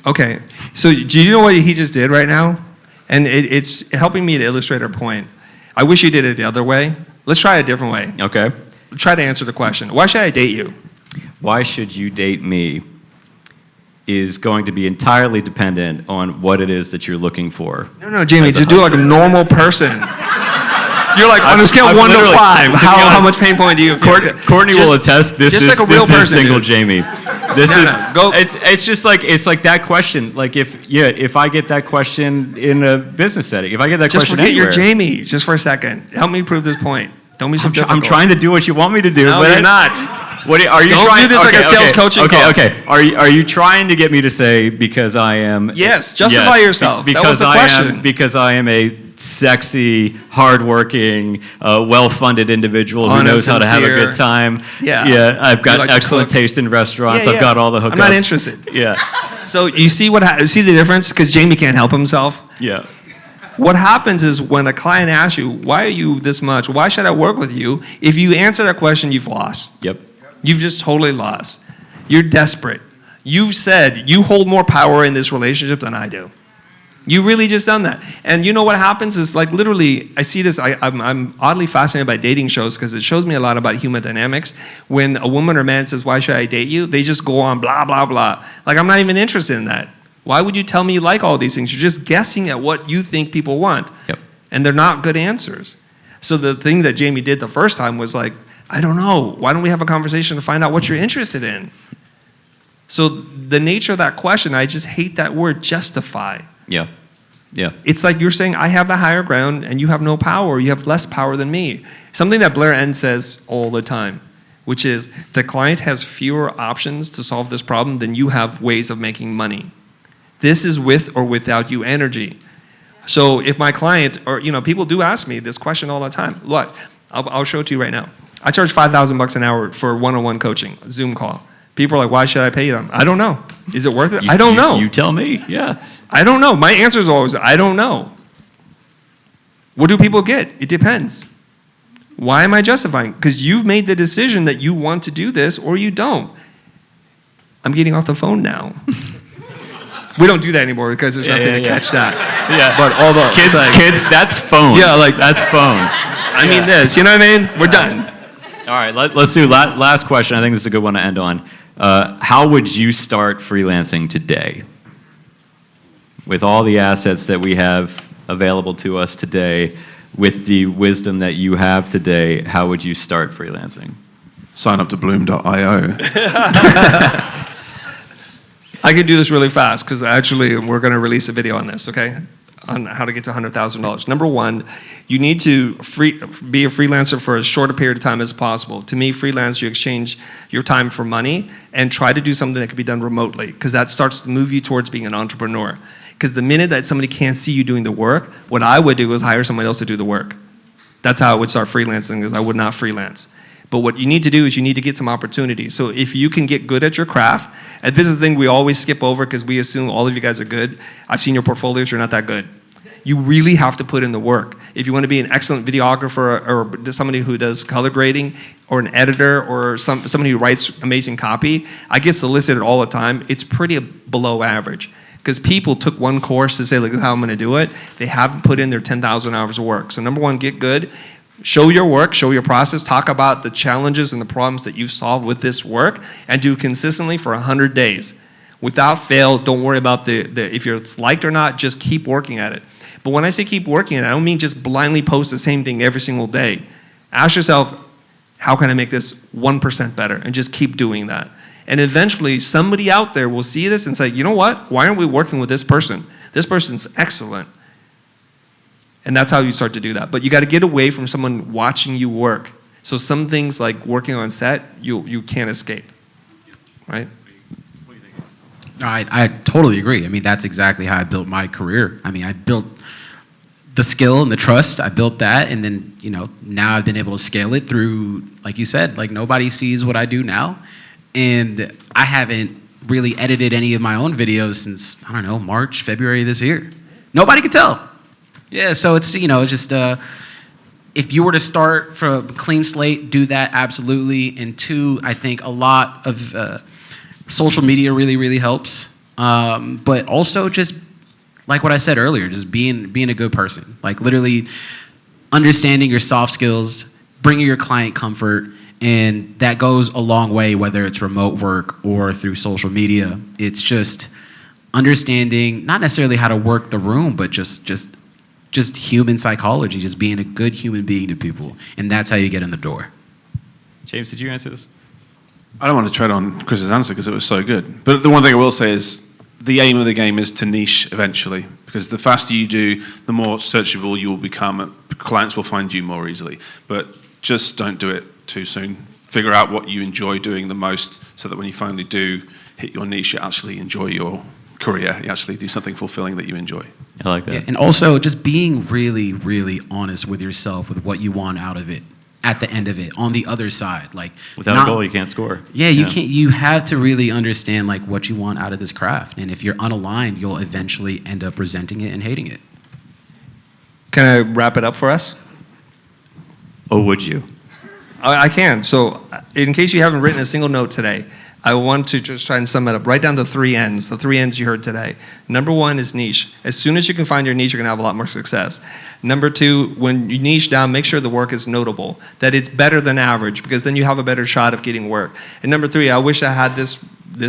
Okay. So do you know what he just did right now? And it's helping me to illustrate our point. I wish you did it the other way. Let's try a different way. Okay. Try to answer the question. Why should I date you? Why should you date me is going to be entirely dependent on what it is that you're looking for. No, Jamie, As a just do it like a normal person. You're like, on a scale of 1 to 5, how much pain point do you feel? Courtney will attest. This just is like a real this is person, single dude. Jamie. This No, is no, go. It's just like that question. Like if I get that question in a business setting, if I get that Just question forget anywhere, you're Jamie, just for a second. Help me prove this point. Don't be so difficult. I'm trying to do what you want me to do. No, but you're not. What are you Don't trying? do this like a sales coaching call. Okay. Are you trying to get me to say because I am? Yes, justify yourself. That was the question. Because I am a sexy, hardworking, well-funded individual who Honest, knows how to have a sincere. good time. Yeah. I've got like to excellent cook. taste in restaurants. Yeah, I've got all the hookups. I'm not interested. Yeah. So you see see the difference? Because Jamie can't help himself. Yeah. What happens is when a client asks you, why are you this much? Why should I work with you? If you answer that question, you've lost. Yep. You've just totally lost. You're desperate. You've said you hold more power in this relationship than I do. You really just done that. And you know what happens is like literally, I see this, I'm oddly fascinated by dating shows because it shows me a lot about human dynamics. When a woman or man says, why should I date you? They just go on blah, blah, blah. Like I'm not even interested in that. Why would you tell me you like all these things? You're just guessing at what you think people want. Yep. And they're not good answers. So the thing that Jamie did the first time was like, I don't know. Why don't we have a conversation to find out what you're interested in? So the nature of that question, I just hate that word, justify. Yeah. Yeah. It's like you're saying, I have the higher ground and you have no power. You have less power than me. Something that Blair Enns says all the time, which is the client has fewer options to solve this problem than you have ways of making money. This is with or without you energy. So if my client, or people do ask me this question all the time. Look, I'll show it to you right now. I charge $5,000 an hour for one-on-one coaching, Zoom call. People are like, why should I pay them? I don't know. Is it worth it? I don't know. You tell me. Yeah. I don't know. My answer is always, I don't know. What do people get? It depends. Why am I justifying? Because you've made the decision that you want to do this or you don't. I'm getting off the phone now. We don't do that anymore because there's nothing to catch that. Yeah. But although Kids, that's phone. Yeah, like that's phone. I mean this, you know what I mean? We're done. All right, let's do last question. I think this is a good one to end on. How would you start freelancing today? With all the assets that we have available to us today, with the wisdom that you have today, how would you start freelancing? Sign up to bloom.io. I can do this really fast because actually we're going to release a video on this, okay? On how to get to $100,000. Number one, you need to be a freelancer for as short a period of time as possible. To me, freelance, you exchange your time for money and try to do something that can be done remotely because that starts to move you towards being an entrepreneur. Because the minute that somebody can't see you doing the work, what I would do is hire someone else to do the work. That's how I would start freelancing, because I would not freelance. But what you need to do is you need to get some opportunities. So if you can get good at your craft, and this is the thing we always skip over because we assume all of you guys are good. I've seen your portfolios, you're not that good. You really have to put in the work. If you want to be an excellent videographer or somebody who does color grading or an editor or somebody who writes amazing copy, I get solicited all the time. It's pretty below average because people took one course to say, look, this is how I'm going to do it. They haven't put in their 10,000 hours of work. So number one, get good. Show your work, show your process, talk about the challenges and the problems that you've solved with this work, and do consistently for 100 days. Without fail, don't worry about if it's liked or not, just keep working at it. But when I say keep working at it, I don't mean just blindly post the same thing every single day. Ask yourself, how can I make this 1% better? And just keep doing that. And eventually, somebody out there will see this and say, you know what? Why aren't we working with this person? This person's excellent. And that's how you start to do that. But you got to get away from someone watching you work. So some things like working on set, you can't escape, right? I totally agree. I mean, that's exactly how I built my career. I mean, I built the skill and the trust. I built that, and then, you know, now I've been able to scale it through, like you said, like nobody sees what I do now. And I haven't really edited any of my own videos since, I don't know, March, February this year. Nobody could tell. Yeah, so it's, you know, just if you were to start from a clean slate, do that, absolutely. And two, I think a lot of social media really, really helps. But also just like what I said earlier, just being a good person. Like literally understanding your soft skills, bringing your client comfort, and that goes a long way, whether it's remote work or through social media. It's just understanding not necessarily how to work the room, but just human psychology, just being a good human being to people. And that's how you get in the door. James, did you answer this? I don't want to tread on Chris's answer because it was so good. But the one thing I will say is the aim of the game is to niche eventually, because the faster you do, the more searchable you will become. Clients will find you more easily. But just don't do it too soon. Figure out what you enjoy doing the most so that when you finally do hit your niche, you actually enjoy your career. You actually do something fulfilling that you enjoy. I like that. Yeah, and also just being really, really honest with yourself with what you want out of it at the end of it, on the other side. Like Without a goal, you can't score. Yeah, you can't. You have to really understand like what you want out of this craft. And if you're unaligned, you'll eventually end up resenting it and hating it. Can I wrap it up for us? Oh, would you? I can. So in case you haven't written a single note today, I want to just try and sum it up. Write down the 3 N's, the 3 N's you heard today. Number 1 is niche. As soon as you can find your niche, you're going to have a lot more success. Number 2, when you niche down, make sure the work is notable, that it's better than average, because then you have a better shot of getting work. And number 3, I wish I had this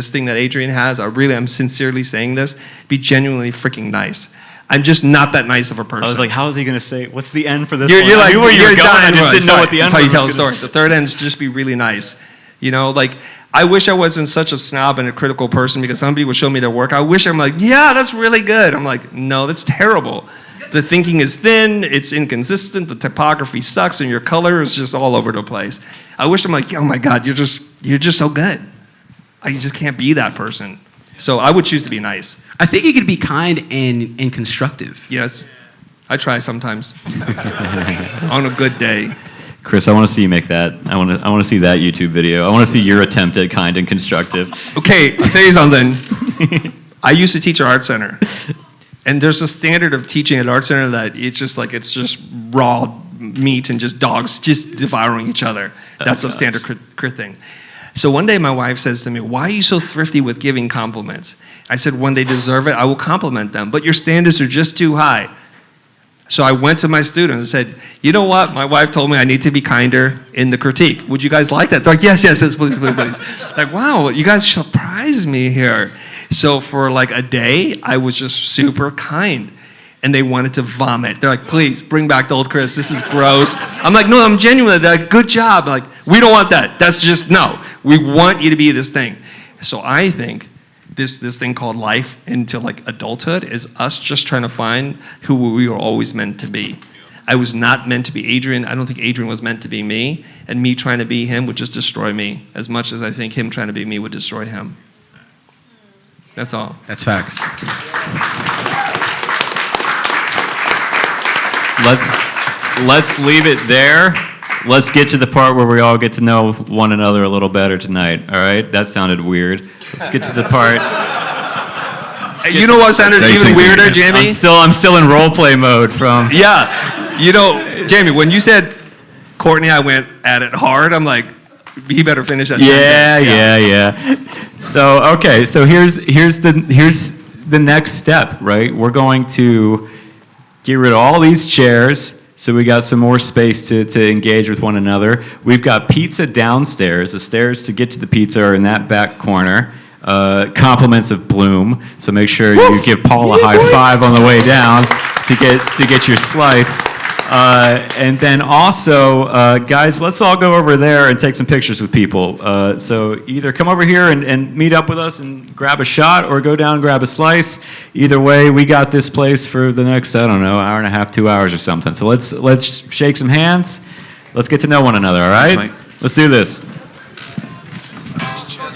thing that Adrian has. I'm sincerely saying this. Be genuinely freaking nice. I'm just not that nice of a person. I was like, how is he going to say, what's the end for this You're one? like, I knew where you were going, I just didn't know what the end That's how you was tell a gonna- story. The third end is just be really nice. You know, like, I wish I wasn't such a snob and a critical person because somebody would show me their work. I wish I'm like, yeah, that's really good. I'm like, no, that's terrible. The thinking is thin, it's inconsistent, the typography sucks, and your color is just all over the place. I wish I'm like, oh my God, you're just so good. I just can't be that person. So I would choose to be nice. I think you could be kind and constructive. Yes, I try sometimes. On a good day. Chris, I want to see you make that. I want to see that YouTube video. I want to see your attempt at kind and constructive. Okay, I'll tell you something. I used to teach at Art Center. And there's a standard of teaching at Art Center that it's just raw meat and just dogs just devouring each other. That's a standard crit thing. So one day my wife says to me, why are you so thrifty with giving compliments? I said, when they deserve it, I will compliment them. But your standards are just too high. So I went to my students and said, you know what? My wife told me I need to be kinder in the critique. Would you guys like that? They're like, yes, please. Like, wow, you guys surprised me here. So for like a day, I was just super kind. And they wanted to vomit. They're like, please, bring back the old Chris. This is gross. I'm like, no, I'm genuine. They're like, good job. Like, we don't want that. That's just, no. We want you to be this thing. So I think this thing called life into like adulthood is us just trying to find who we were always meant to be. I was not meant to be Adrian. I don't think Adrian was meant to be me. And me trying to be him would just destroy me as much as I think him trying to be me would destroy him. That's all. That's facts. Let's leave it there. let's get to the part where we all get to know one another a little better tonight. All right, that sounded weird. Let's get to the part. You know what sounded even weirder, Jamie? I'm still in role play mode from. Yeah. You know, Jamie, when you said Courtney, I went at it hard. I'm like, he better finish that sentence. Yeah. So okay, so here's the next step, right? We're going to get rid of all these chairs. So we got some more space to engage with one another. We've got pizza downstairs. The stairs to get to the pizza are in that back corner. Compliments of Bloom. So make sure you give Paul a high five on the way down to get your slice. And then also, guys, let's all go over there and take some pictures with people. So either come over here and meet up with us and grab a shot, or go down and grab a slice. Either way, we got this place for the next, I don't know, hour and a half, 2 hours or something. So let's shake some hands. Let's get to know one another, all right? Thanks, mate. Let's do this.